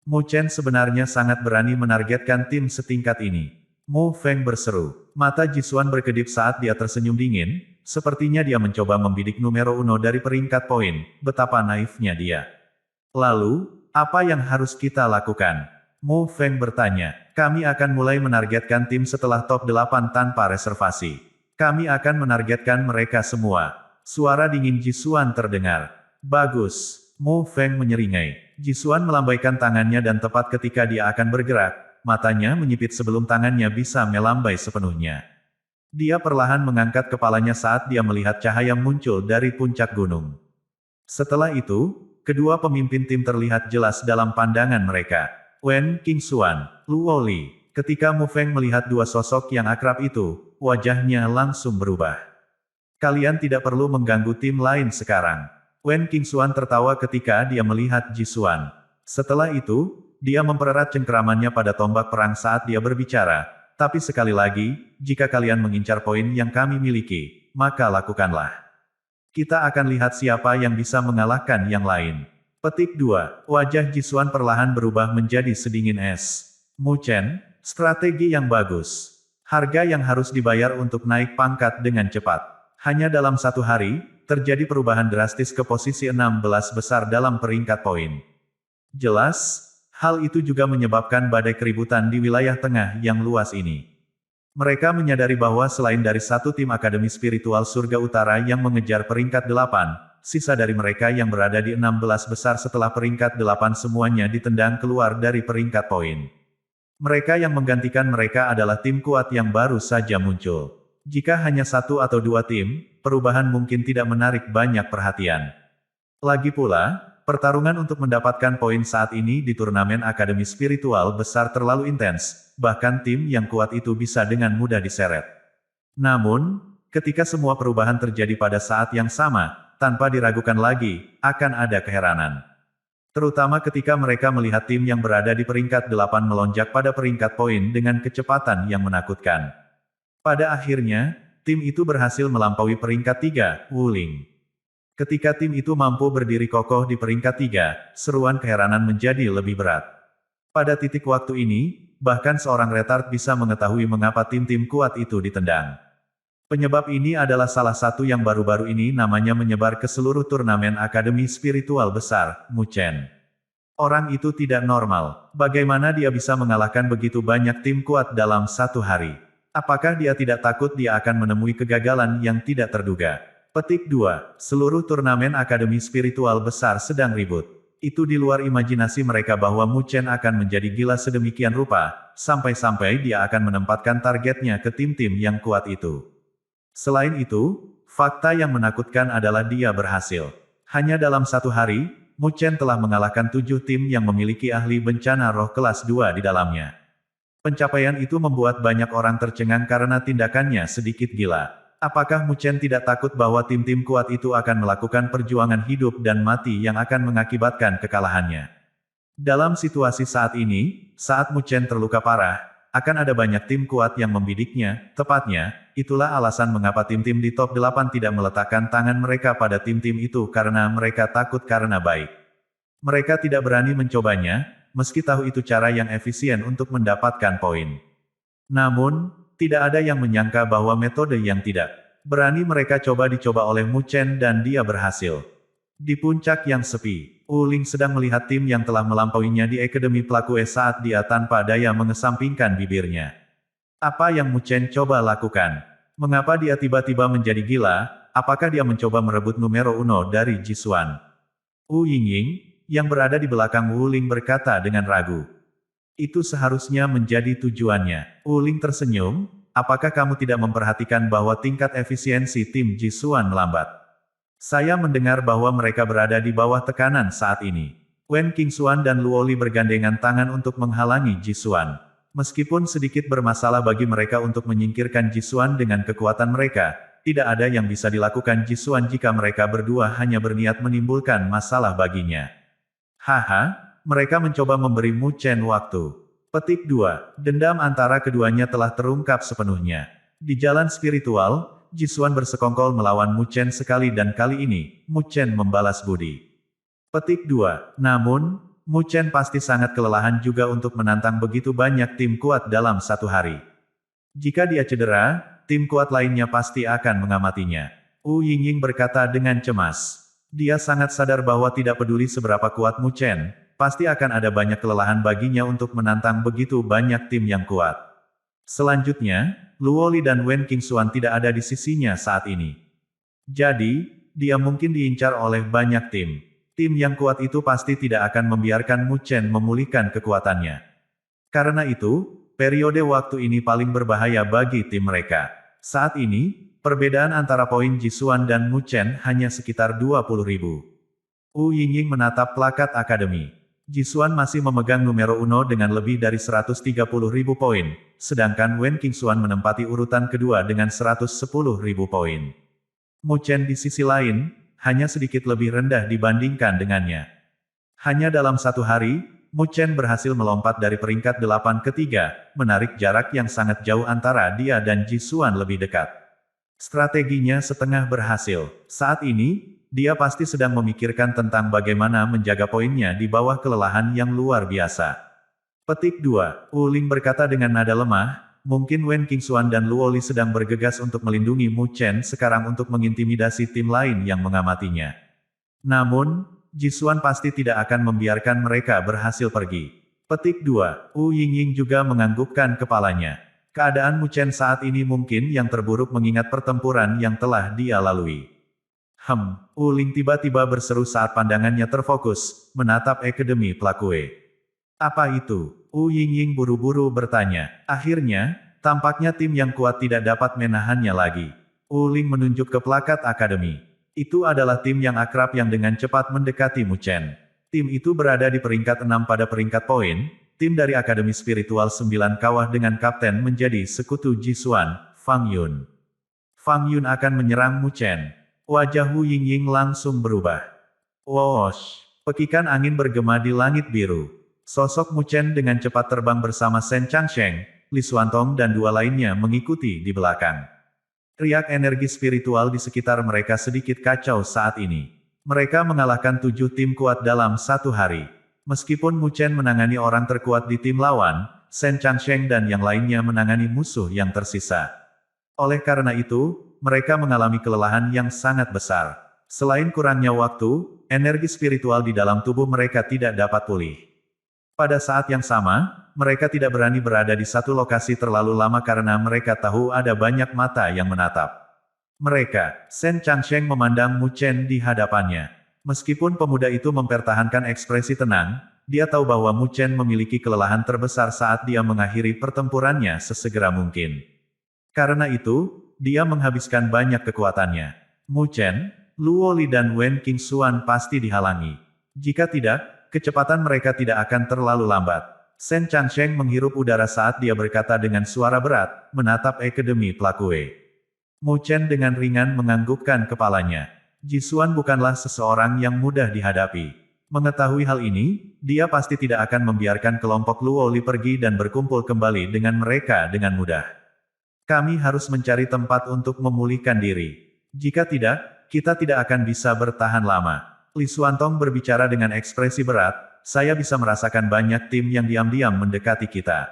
Mu Chen sebenarnya sangat berani menargetkan tim setingkat ini. Mu Feng berseru. Mata Jisuan berkedip saat dia tersenyum dingin, sepertinya dia mencoba membidik numero uno dari peringkat poin, betapa naifnya dia. Lalu, apa yang harus kita lakukan? Mu Feng bertanya. Kami akan mulai menargetkan tim setelah top 8 tanpa reservasi. Kami akan menargetkan mereka semua. Suara dingin Jisuan terdengar. Bagus. Mu Feng menyeringai. Jisuan melambaikan tangannya dan tepat ketika dia akan bergerak, matanya menyipit sebelum tangannya bisa melambai sepenuhnya. Dia perlahan mengangkat kepalanya saat dia melihat cahaya muncul dari puncak gunung. Setelah itu, kedua pemimpin tim terlihat jelas dalam pandangan mereka. Wen Qingxuan, Luo Li. Ketika Mu Feng melihat dua sosok yang akrab itu, wajahnya langsung berubah. Kalian tidak perlu mengganggu tim lain sekarang. Wen Qingxuan tertawa ketika dia melihat Jisuan. Setelah itu, dia mempererat cengkeramannya pada tombak perang saat dia berbicara. Tapi sekali lagi, jika kalian mengincar poin yang kami miliki, maka lakukanlah. Kita akan lihat siapa yang bisa mengalahkan yang lain. Petik 2. Wajah Jisuan perlahan berubah menjadi sedingin es. Mu Chen, strategi yang bagus. Harga yang harus dibayar untuk naik pangkat dengan cepat. Hanya dalam satu hari, terjadi perubahan drastis ke posisi 16 besar dalam peringkat poin. Jelas, hal itu juga menyebabkan badai keributan di wilayah tengah yang luas ini. Mereka menyadari bahwa selain dari satu tim Akademi Spiritual Surga Utara yang mengejar peringkat 8, sisa dari mereka yang berada di 16 besar setelah peringkat 8 semuanya ditendang keluar dari peringkat poin. Mereka yang menggantikan mereka adalah tim kuat yang baru saja muncul. Jika hanya satu atau dua tim, perubahan mungkin tidak menarik banyak perhatian. Lagi pula, pertarungan untuk mendapatkan poin saat ini di turnamen Akademi Spiritual besar terlalu intens, bahkan tim yang kuat itu bisa dengan mudah diseret. Namun, ketika semua perubahan terjadi pada saat yang sama, tanpa diragukan lagi, akan ada keheranan. Terutama ketika mereka melihat tim yang berada di peringkat 8 melonjak pada peringkat poin dengan kecepatan yang menakutkan. Pada akhirnya, tim itu berhasil melampaui peringkat 3, Wuling. Ketika tim itu mampu berdiri kokoh di peringkat 3, seruan keheranan menjadi lebih berat. Pada titik waktu ini, bahkan seorang retard bisa mengetahui mengapa tim-tim kuat itu ditendang. Penyebab ini adalah salah satu yang baru-baru ini namanya menyebar ke seluruh turnamen Akademi Spiritual Besar, Mu Chen. Orang itu tidak normal. Bagaimana dia bisa mengalahkan begitu banyak tim kuat dalam satu hari? Apakah dia tidak takut dia akan menemui kegagalan yang tidak terduga? Petik 2. Seluruh turnamen Akademi Spiritual Besar sedang ribut. Itu di luar imajinasi mereka bahwa Mu Chen akan menjadi gila sedemikian rupa, sampai-sampai dia akan menempatkan targetnya ke tim-tim yang kuat itu. Selain itu, fakta yang menakutkan adalah dia berhasil. Hanya dalam satu hari, Mu Chen telah mengalahkan 7 tim yang memiliki ahli bencana roh kelas 2 di dalamnya. Pencapaian itu membuat banyak orang tercengang karena tindakannya sedikit gila. Apakah Mu Chen tidak takut bahwa tim-tim kuat itu akan melakukan perjuangan hidup dan mati yang akan mengakibatkan kekalahannya? Dalam situasi saat ini, saat Mu Chen terluka parah, akan ada banyak tim kuat yang membidiknya, tepatnya, itulah alasan mengapa tim-tim di top 8 tidak meletakkan tangan mereka pada tim-tim itu karena mereka takut karena baik. Mereka tidak berani mencobanya, meski tahu itu cara yang efisien untuk mendapatkan poin. Namun, tidak ada yang menyangka bahwa metode yang tidak berani mereka coba dicoba oleh Mu Chen dan dia berhasil. Di puncak yang sepi, Wu Ling sedang melihat tim yang telah melampauinya di Akademi Plakue saat dia tanpa daya mengesampingkan bibirnya. Apa yang Mu Chen coba lakukan? Mengapa dia tiba-tiba menjadi gila? Apakah dia mencoba merebut numero 1 dari Jisuan? Wu Yingying, yang berada di belakang Wu Ling berkata dengan ragu. Itu seharusnya menjadi tujuannya. Wu Ling tersenyum, apakah kamu tidak memperhatikan bahwa tingkat efisiensi tim Jisuan melambat? Saya mendengar bahwa mereka berada di bawah tekanan saat ini. Wen Qingxuan dan Luoli bergandengan tangan untuk menghalangi Jisuan. Meskipun sedikit bermasalah bagi mereka untuk menyingkirkan Jisuan dengan kekuatan mereka, tidak ada yang bisa dilakukan Jisuan jika mereka berdua hanya berniat menimbulkan masalah baginya. Haha, mereka mencoba memberi Mu Chen waktu. Petik 2. Dendam antara keduanya telah terungkap sepenuhnya. Di jalan spiritual, Jisuan bersekongkol melawan Mu Chen sekali dan kali ini, Mu Chen membalas budi. Petik 2. Namun, Mu Chen pasti sangat kelelahan juga untuk menantang begitu banyak tim kuat dalam satu hari. Jika dia cedera, tim kuat lainnya pasti akan mengamatinya. Wu Yingying berkata dengan cemas. Dia sangat sadar bahwa tidak peduli seberapa kuat Mu Chen, pasti akan ada banyak kelelahan baginya untuk menantang begitu banyak tim yang kuat. Selanjutnya, Luoli dan Wen Qingxuan tidak ada di sisinya saat ini. Jadi, dia mungkin diincar oleh banyak tim. Tim yang kuat itu pasti tidak akan membiarkan Mu Chen memulihkan kekuatannya. Karena itu, periode waktu ini paling berbahaya bagi tim mereka. Saat ini, perbedaan antara poin Jisuan dan Mu Chen hanya sekitar 20.000. Wu Yingying menatap plakat akademi. Jisuan masih memegang numero 1 dengan lebih dari 130.000 poin, sedangkan Wen Qingxuan menempati urutan kedua dengan 110.000 poin. Mu Chen di sisi lain, hanya sedikit lebih rendah dibandingkan dengannya. Hanya dalam satu hari, Mu Chen berhasil melompat dari peringkat 8 ke 3, menarik jarak yang sangat jauh antara dia dan Jisuan lebih dekat. Strateginya setengah berhasil. Saat ini, dia pasti sedang memikirkan tentang bagaimana menjaga poinnya di bawah kelelahan yang luar biasa. Petik 2. Wu Ling berkata dengan nada lemah, mungkin Wen Qingxuan dan Luoli sedang bergegas untuk melindungi Mu Chen sekarang untuk mengintimidasi tim lain yang mengamatinya. Namun, Jisuan pasti tidak akan membiarkan mereka berhasil pergi. Petik 2. Wu Yingying juga menganggukkan kepalanya. Keadaan Mu Chen saat ini mungkin yang terburuk mengingat pertempuran yang telah dia lalui. Wu Ling tiba-tiba berseru saat pandangannya terfokus, menatap Akademi Plakue. Apa itu? Wu Yingying buru-buru bertanya. Akhirnya, tampaknya tim yang kuat tidak dapat menahannya lagi. Wu Ling menunjuk ke plakat akademi. Itu adalah tim yang akrab yang dengan cepat mendekati Mu Chen. Tim itu berada di peringkat 6 pada peringkat poin, tim dari Akademi Spiritual 9 kawah dengan kapten menjadi sekutu Jisuan, Fang Yun. Fang Yun akan menyerang Mu Chen. Wajah Wu Yingying langsung berubah. Whoosh! Pekikan angin bergema di langit biru. Sosok Mu Chen dengan cepat terbang bersama Shen Changsheng, Li Xuantong dan dua lainnya mengikuti di belakang. Riak energi spiritual di sekitar mereka sedikit kacau saat ini. Mereka mengalahkan 7 tim kuat dalam satu hari. Meskipun Mu Chen menangani orang terkuat di tim lawan, Shen Changsheng dan yang lainnya menangani musuh yang tersisa. Oleh karena itu, mereka mengalami kelelahan yang sangat besar. Selain kurangnya waktu, energi spiritual di dalam tubuh mereka tidak dapat pulih. Pada saat yang sama, mereka tidak berani berada di satu lokasi terlalu lama karena mereka tahu ada banyak mata yang menatap mereka. Shen Changsheng memandang Mu Chen di hadapannya. Meskipun pemuda itu mempertahankan ekspresi tenang, dia tahu bahwa Mu Chen memiliki kelelahan terbesar saat dia mengakhiri pertempurannya sesegera mungkin. Karena itu, dia menghabiskan banyak kekuatannya. Mu Chen, Luo Li dan Wen Qingxuan pasti dihalangi. Jika tidak, kecepatan mereka tidak akan terlalu lambat. Shen Changsheng menghirup udara saat dia berkata dengan suara berat, menatap Akademi Plakue. Mu Chen dengan ringan menganggukkan kepalanya. Jisuan bukanlah seseorang yang mudah dihadapi. Mengetahui hal ini, dia pasti tidak akan membiarkan kelompok Luo Li pergi dan berkumpul kembali dengan mereka dengan mudah. Kami harus mencari tempat untuk memulihkan diri. Jika tidak, kita tidak akan bisa bertahan lama. Li Xuantong berbicara dengan ekspresi berat, saya bisa merasakan banyak tim yang diam-diam mendekati kita.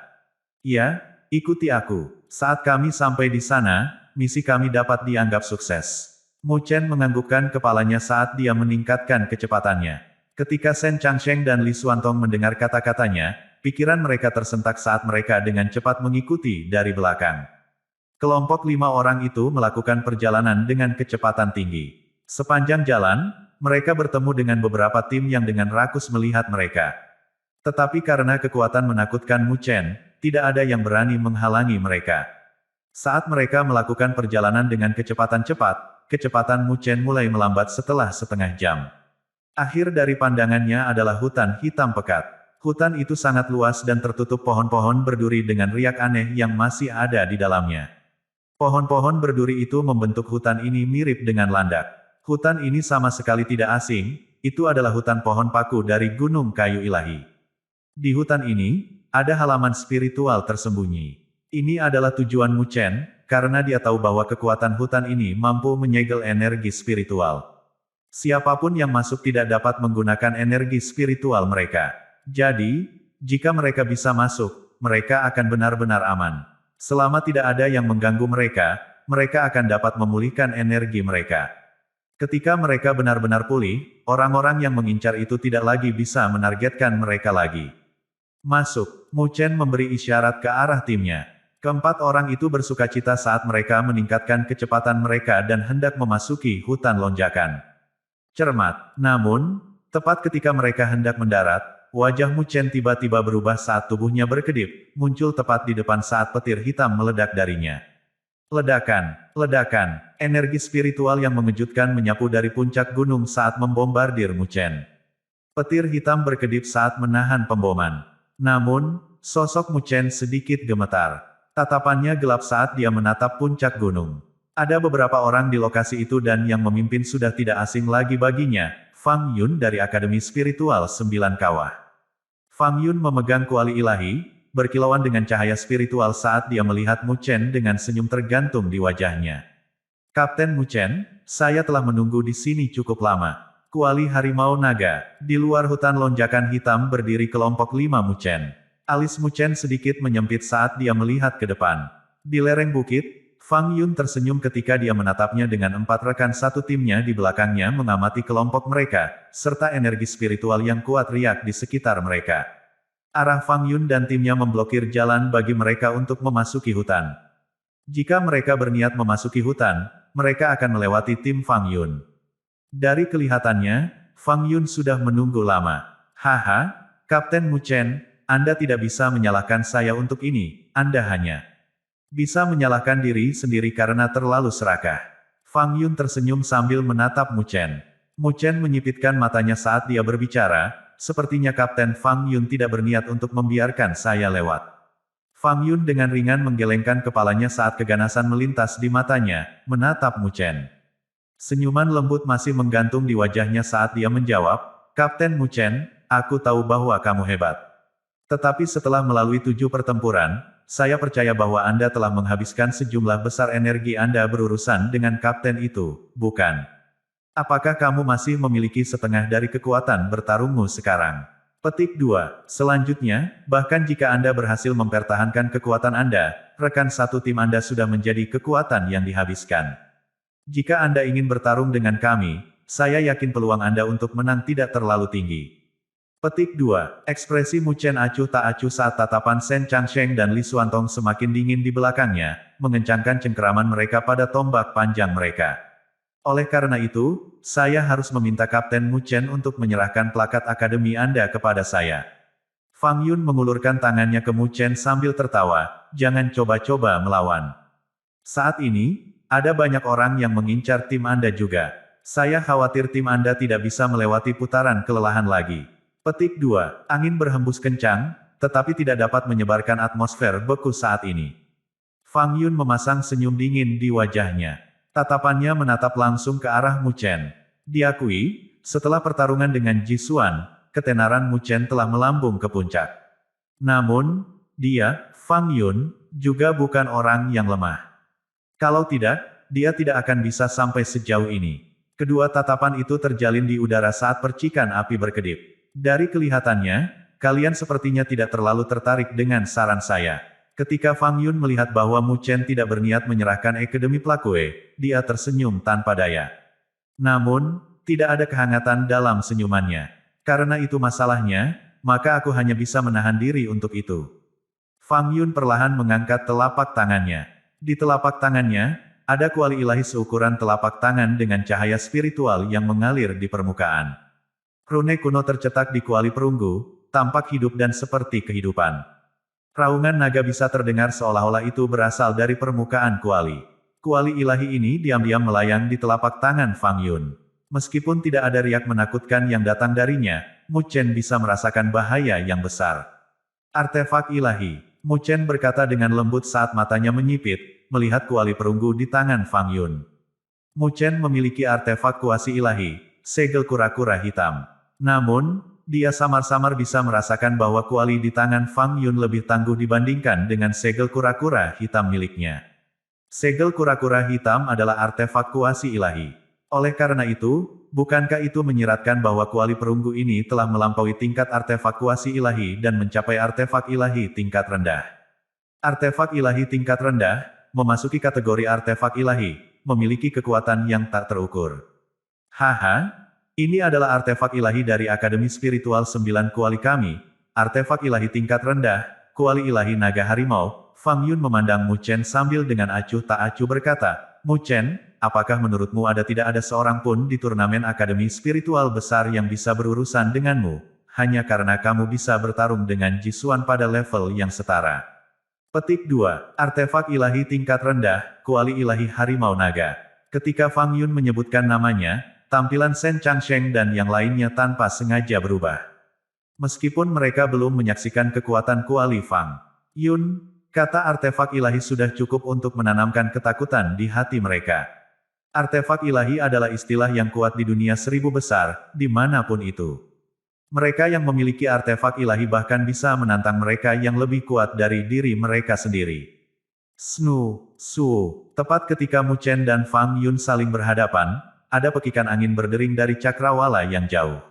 Ya, ikuti aku. Saat kami sampai di sana, misi kami dapat dianggap sukses. Mu Chen menganggukkan kepalanya saat dia meningkatkan kecepatannya. Ketika Shen Changsheng dan Li Xuantong mendengar kata-katanya, pikiran mereka tersentak saat mereka dengan cepat mengikuti dari belakang. Kelompok 5 orang itu melakukan perjalanan dengan kecepatan tinggi. Sepanjang jalan, mereka bertemu dengan beberapa tim yang dengan rakus melihat mereka. Tetapi karena kekuatan menakutkan Mu Chen, tidak ada yang berani menghalangi mereka. Saat mereka melakukan perjalanan dengan kecepatan cepat, kecepatan Mu Chen mulai melambat setelah setengah jam. Akhir dari pandangannya adalah hutan hitam pekat. Hutan itu sangat luas dan tertutup pohon-pohon berduri dengan riak aneh yang masih ada di dalamnya. Pohon-pohon berduri itu membentuk hutan ini mirip dengan landak. Hutan ini sama sekali tidak asing, itu adalah hutan pohon paku dari Gunung Kayu Ilahi. Di hutan ini, ada halaman spiritual tersembunyi. Ini adalah tujuan Mu Chen, karena dia tahu bahwa kekuatan hutan ini mampu menyegel energi spiritual. Siapapun yang masuk tidak dapat menggunakan energi spiritual mereka. Jadi, jika mereka bisa masuk, mereka akan benar-benar aman. Selama tidak ada yang mengganggu mereka, mereka akan dapat memulihkan energi mereka. Ketika mereka benar-benar pulih, orang-orang yang mengincar itu tidak lagi bisa menargetkan mereka lagi. Masuk, Mu Chen memberi isyarat ke arah timnya. Keempat orang itu bersukacita saat mereka meningkatkan kecepatan mereka dan hendak memasuki hutan lonjakan. Cermat. Namun, tepat ketika mereka hendak mendarat, wajah Mu Chen tiba-tiba berubah saat tubuhnya berkedip, muncul tepat di depan saat petir hitam meledak darinya. Ledakan, ledakan, energi spiritual yang mengejutkan menyapu dari puncak gunung saat membombardir Mu Chen. Petir hitam berkedip saat menahan pemboman. Namun, sosok Mu Chen sedikit gemetar. Tatapannya gelap saat dia menatap puncak gunung. Ada beberapa orang di lokasi itu dan yang memimpin sudah tidak asing lagi baginya, Fang Yun dari Akademi Spiritual Sembilan Kawah. Fang Yun memegang kuali ilahi, berkilauan dengan cahaya spiritual saat dia melihat Mu Chen dengan senyum tergantung di wajahnya. Kapten Mu Chen, saya telah menunggu di sini cukup lama. Kuali Harimau Naga, di luar hutan lonjakan hitam berdiri kelompok 5 Mu Chen. Alis Mu Chen sedikit menyempit saat dia melihat ke depan. Di lereng bukit, Fang Yun tersenyum ketika dia menatapnya dengan 4 rekan satu timnya di belakangnya mengamati kelompok mereka, serta energi spiritual yang kuat riak di sekitar mereka. Arah Fang Yun dan timnya memblokir jalan bagi mereka untuk memasuki hutan. Jika mereka berniat memasuki hutan, mereka akan melewati tim Fang Yun. Dari kelihatannya, Fang Yun sudah menunggu lama. Haha, Kapten Mu Chen, Anda tidak bisa menyalahkan saya untuk ini, Anda hanya bisa menyalahkan diri sendiri karena terlalu serakah. Fang Yun tersenyum sambil menatap Mu Chen. Mu Chen menyipitkan matanya saat dia berbicara, sepertinya Kapten Fang Yun tidak berniat untuk membiarkan saya lewat. Fang Yun dengan ringan menggelengkan kepalanya saat keganasan melintas di matanya, menatap Mu Chen. Senyuman lembut masih menggantung di wajahnya saat dia menjawab, Kapten Mu Chen, aku tahu bahwa kamu hebat. Tetapi setelah melalui 7 pertempuran, saya percaya bahwa Anda telah menghabiskan sejumlah besar energi Anda berurusan dengan kapten itu, bukan? Apakah kamu masih memiliki setengah dari kekuatan bertarungmu sekarang? Petik 2. Selanjutnya, bahkan jika Anda berhasil mempertahankan kekuatan Anda, rekan satu tim Anda sudah menjadi kekuatan yang dihabiskan. Jika Anda ingin bertarung dengan kami, saya yakin peluang Anda untuk menang tidak terlalu tinggi. Petik 2. Ekspresi Mu Chen acuh tak acuh saat tatapan Shen Changsheng dan Li Xuantong semakin dingin di belakangnya, mengencangkan cengkeraman mereka pada tombak panjang mereka. Oleh karena itu, saya harus meminta Kapten Mu Chen untuk menyerahkan plakat akademi Anda kepada saya. Fang Yun mengulurkan tangannya ke Mu Chen sambil tertawa, jangan coba-coba melawan. Saat ini, ada banyak orang yang mengincar tim Anda juga. Saya khawatir tim Anda tidak bisa melewati putaran kelelahan lagi. Petik 2. Angin berhembus kencang, tetapi tidak dapat menyebarkan atmosfer beku saat ini. Fang Yun memasang senyum dingin di wajahnya. Tatapannya menatap langsung ke arah Mu Chen. Diakui, setelah pertarungan dengan Ji Xuan, ketenaran Mu Chen telah melambung ke puncak. Namun, dia, Fang Yun, juga bukan orang yang lemah. Kalau tidak, dia tidak akan bisa sampai sejauh ini. Kedua tatapan itu terjalin di udara saat percikan api berkedip. Dari kelihatannya, kalian sepertinya tidak terlalu tertarik dengan saran saya. Ketika Fang Yun melihat bahwa Mu Chen tidak berniat menyerahkan Akademi Plakue, dia tersenyum tanpa daya. Namun, tidak ada kehangatan dalam senyumannya. Karena itu masalahnya, maka aku hanya bisa menahan diri untuk itu. Fang Yun perlahan mengangkat telapak tangannya. Di telapak tangannya, ada kuali ilahi seukuran telapak tangan dengan cahaya spiritual yang mengalir di permukaan. Rune kuno tercetak di kuali perunggu, tampak hidup dan seperti kehidupan. Raungan naga bisa terdengar seolah-olah itu berasal dari permukaan kuali. Kuali ilahi ini diam-diam melayang di telapak tangan Fang Yun. Meskipun tidak ada riak menakutkan yang datang darinya, Mu Chen bisa merasakan bahaya yang besar. Artefak ilahi. Mu Chen berkata dengan lembut saat matanya menyipit, melihat kuali perunggu di tangan Fang Yun. Mu Chen memiliki artefak kuasi ilahi, segel kura-kura hitam. Namun, dia samar-samar bisa merasakan bahwa kuali di tangan Fang Yun lebih tangguh dibandingkan dengan segel kura-kura hitam miliknya. Segel kura-kura hitam adalah artefak kuasi ilahi. Oleh karena itu, bukankah itu menyiratkan bahwa kuali perunggu ini telah melampaui tingkat artefak kuasi ilahi dan mencapai artefak ilahi tingkat rendah? Artefak ilahi tingkat rendah, memasuki kategori artefak ilahi, memiliki kekuatan yang tak terukur. Haha. Ini adalah artefak ilahi dari Akademi Spiritual 9 Kuali kami, artefak ilahi tingkat rendah, kuali ilahi naga harimau. Fang Yun memandang Mu Chen sambil dengan acuh tak acuh berkata, Mu Chen, apakah menurutmu tidak ada seorang pun di turnamen Akademi Spiritual besar yang bisa berurusan denganmu, hanya karena kamu bisa bertarung dengan Ji Xuan pada level yang setara? Petik 2. Artefak ilahi tingkat rendah, kuali ilahi harimau naga. Ketika Fang Yun menyebutkan namanya, tampilan Shen Changsheng dan yang lainnya tanpa sengaja berubah. Meskipun mereka belum menyaksikan kekuatan kuali Fang Yun, kata artefak ilahi sudah cukup untuk menanamkan ketakutan di hati mereka. Artefak ilahi adalah istilah yang kuat di dunia 1000 besar, dimanapun itu. Mereka yang memiliki artefak ilahi bahkan bisa menantang mereka yang lebih kuat dari diri mereka sendiri. Snu, Su, tepat ketika Mu Chen dan Fang Yun saling berhadapan, ada pekikan angin berdering dari cakrawala yang jauh.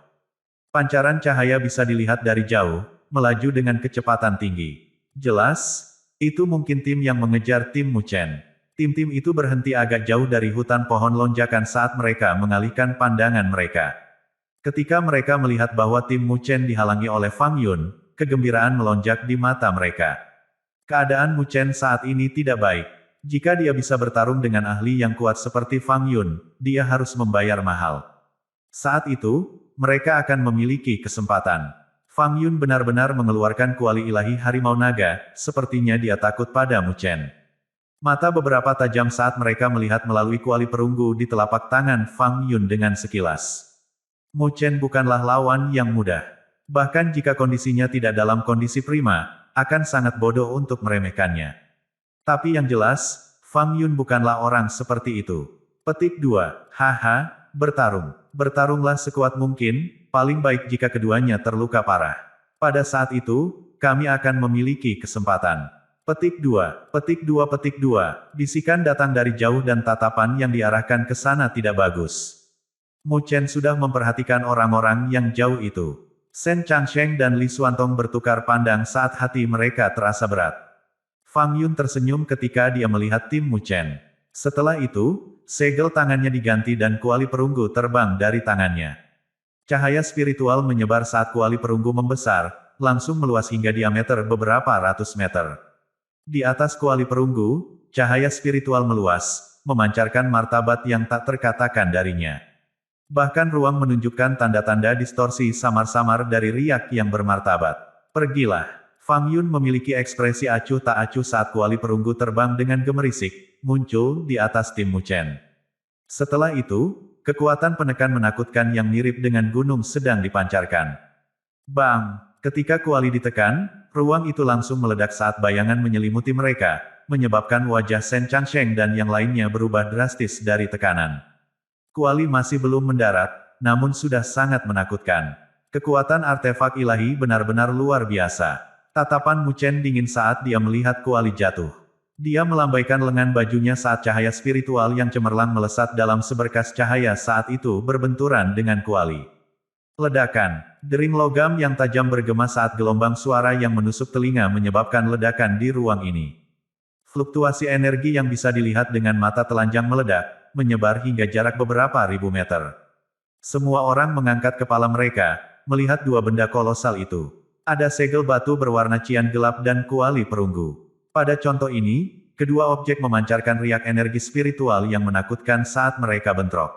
Pancaran cahaya bisa dilihat dari jauh, melaju dengan kecepatan tinggi. Jelas, itu mungkin tim yang mengejar tim Mu Chen. Tim-tim itu berhenti agak jauh dari hutan pohon lonjakan saat mereka mengalihkan pandangan mereka. Ketika mereka melihat bahwa tim Mu Chen dihalangi oleh Fang Yun, kegembiraan melonjak di mata mereka. Keadaan Mu Chen saat ini tidak baik. Jika dia bisa bertarung dengan ahli yang kuat seperti Fang Yun, dia harus membayar mahal. Saat itu, mereka akan memiliki kesempatan. Fang Yun benar-benar mengeluarkan kuali ilahi harimau naga, sepertinya dia takut pada Mu Chen. Mata beberapa tajam saat mereka melihat melalui kuali perunggu di telapak tangan Fang Yun dengan sekilas. Mu Chen bukanlah lawan yang mudah. Bahkan jika kondisinya tidak dalam kondisi prima, akan sangat bodoh untuk meremehkannya. Tapi yang jelas, Fang Yun bukanlah orang seperti itu. Petik 2. Haha, bertarung. Bertarunglah sekuat mungkin, paling baik jika keduanya terluka parah. Pada saat itu, kami akan memiliki kesempatan. Petik 2. Petik 2. Petik 2. Bisikan datang dari jauh dan tatapan yang diarahkan ke sana tidak bagus. Mu Chen sudah memperhatikan orang-orang yang jauh itu. Shen Changsheng dan Li Xuantong bertukar pandang saat hati mereka terasa berat. Fang Yun tersenyum ketika dia melihat tim Mu Chen. Setelah itu, segel tangannya diganti dan kuali perunggu terbang dari tangannya. Cahaya spiritual menyebar saat kuali perunggu membesar, langsung meluas hingga diameter beberapa ratus meter. Di atas kuali perunggu, cahaya spiritual meluas, memancarkan martabat yang tak terkatakan darinya. Bahkan ruang menunjukkan tanda-tanda distorsi samar-samar dari riak yang bermartabat. Pergilah. Fang Yun memiliki ekspresi acuh tak acuh saat kuali perunggu terbang dengan gemerisik, muncul di atas tim Mu Chen. Setelah itu, kekuatan penekan menakutkan yang mirip dengan gunung sedang dipancarkan. Bang! Ketika kuali ditekan, ruang itu langsung meledak saat bayangan menyelimuti mereka, menyebabkan wajah Shen Changsheng dan yang lainnya berubah drastis dari tekanan. Kuali masih belum mendarat, namun sudah sangat menakutkan. Kekuatan artefak ilahi benar-benar luar biasa. Tatapan Mu Chen dingin saat dia melihat kuali jatuh. Dia melambaikan lengan bajunya saat cahaya spiritual yang cemerlang melesat dalam seberkas cahaya saat itu berbenturan dengan kuali. Ledakan. Dering logam yang tajam bergema saat gelombang suara yang menusuk telinga menyebabkan ledakan di ruang ini. Fluktuasi energi yang bisa dilihat dengan mata telanjang meledak, menyebar hingga jarak beberapa ribu meter. Semua orang mengangkat kepala mereka, melihat dua benda kolosal itu. Ada segel batu berwarna cian gelap dan kuali perunggu. Pada contoh ini, kedua objek memancarkan riak energi spiritual yang menakutkan saat mereka bentrok.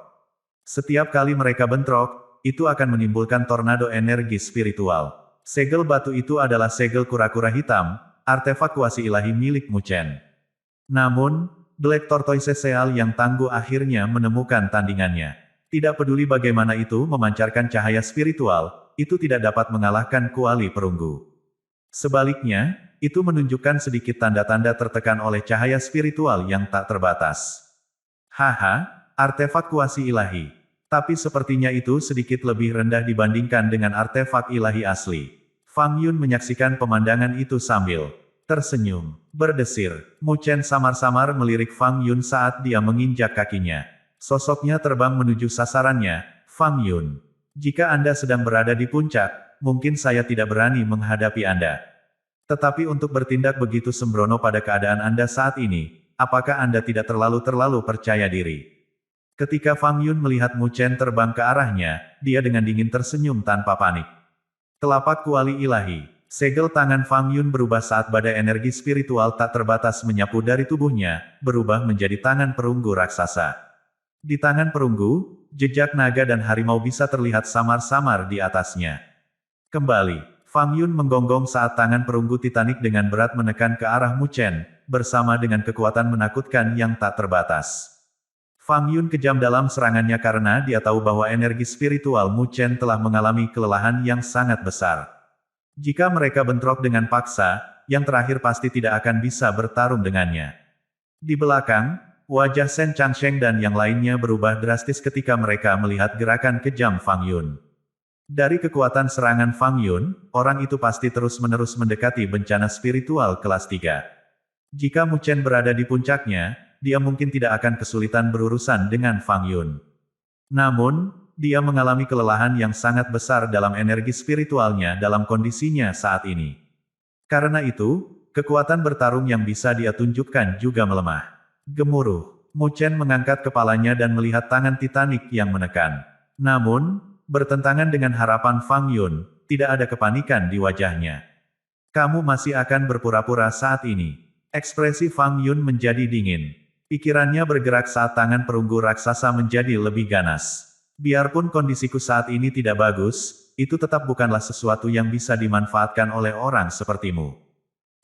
Setiap kali mereka bentrok, itu akan menimbulkan tornado energi spiritual. Segel batu itu adalah segel kura-kura hitam, artefak kuasi ilahi milik Mu Chen. Namun, Black Tortoise Seal yang tangguh akhirnya menemukan tandingannya. Tidak peduli bagaimana itu memancarkan cahaya spiritual, itu tidak dapat mengalahkan kuali perunggu. Sebaliknya, itu menunjukkan sedikit tanda-tanda tertekan oleh cahaya spiritual yang tak terbatas. Haha, artefak kuasi ilahi. Tapi sepertinya itu sedikit lebih rendah dibandingkan dengan artefak ilahi asli. Fang Yun menyaksikan pemandangan itu sambil tersenyum, berdesir. Mu Chen samar-samar melirik Fang Yun saat dia menginjak kakinya. Sosoknya terbang menuju sasarannya. Fang Yun, jika Anda sedang berada di puncak, mungkin saya tidak berani menghadapi Anda. Tetapi untuk bertindak begitu sembrono pada keadaan Anda saat ini, apakah Anda tidak terlalu percaya diri? Ketika Fang Yun melihat Mu Chen terbang ke arahnya, dia dengan dingin tersenyum tanpa panik. Telapak kuali ilahi. Segel tangan Fang Yun berubah saat badai energi spiritual tak terbatas menyapu dari tubuhnya, berubah menjadi tangan perunggu raksasa. Di tangan perunggu, jejak naga dan harimau bisa terlihat samar-samar di atasnya. Kembali, Fang Yun menggonggong saat tangan perunggu titanik dengan berat menekan ke arah Mu Chen, bersama dengan kekuatan menakutkan yang tak terbatas. Fang Yun kejam dalam serangannya karena dia tahu bahwa energi spiritual Mu Chen telah mengalami kelelahan yang sangat besar. Jika mereka bentrok dengan paksa, yang terakhir pasti tidak akan bisa bertarung dengannya. Di belakang, wajah Shen Changsheng dan yang lainnya berubah drastis ketika mereka melihat gerakan kejam Fang Yun. Dari kekuatan serangan Fang Yun, orang itu pasti terus-menerus mendekati bencana spiritual kelas 3. Jika Mu Chen berada di puncaknya, dia mungkin tidak akan kesulitan berurusan dengan Fang Yun. Namun, dia mengalami kelelahan yang sangat besar dalam energi spiritualnya dalam kondisinya saat ini. Karena itu, kekuatan bertarung yang bisa dia tunjukkan juga melemah. Gemuruh. Mu Chen mengangkat kepalanya dan melihat tangan titanik yang menekan. Namun, bertentangan dengan harapan Fang Yun, tidak ada kepanikan di wajahnya. Kamu masih akan berpura-pura saat ini. Ekspresi Fang Yun menjadi dingin. Pikirannya bergerak saat tangan perunggu raksasa menjadi lebih ganas. Biarpun kondisiku saat ini tidak bagus, itu tetap bukanlah sesuatu yang bisa dimanfaatkan oleh orang sepertimu.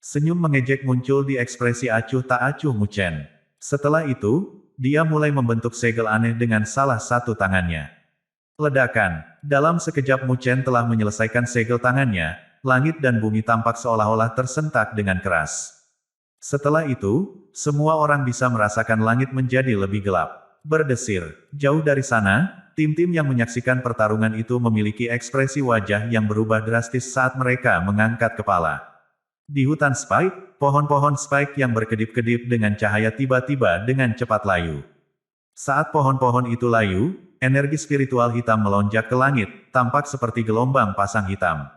Senyum mengejek muncul di ekspresi acuh tak acuh Mu Chen. Setelah itu, dia mulai membentuk segel aneh dengan salah satu tangannya. Ledakan. Dalam sekejap Mu Chen telah menyelesaikan segel tangannya, langit dan bumi tampak seolah-olah tersentak dengan keras. Setelah itu, semua orang bisa merasakan langit menjadi lebih gelap. Berdesir. Jauh dari sana, tim-tim yang menyaksikan pertarungan itu memiliki ekspresi wajah yang berubah drastis saat mereka mengangkat kepala. Di hutan Spike, pohon-pohon Spike yang berkedip-kedip dengan cahaya tiba-tiba dengan cepat layu. Saat pohon-pohon itu layu, energi spiritual hitam melonjak ke langit, tampak seperti gelombang pasang hitam.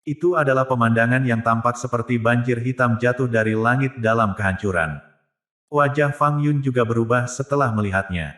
Itu adalah pemandangan yang tampak seperti banjir hitam jatuh dari langit dalam kehancuran. Wajah Fang Yun juga berubah setelah melihatnya.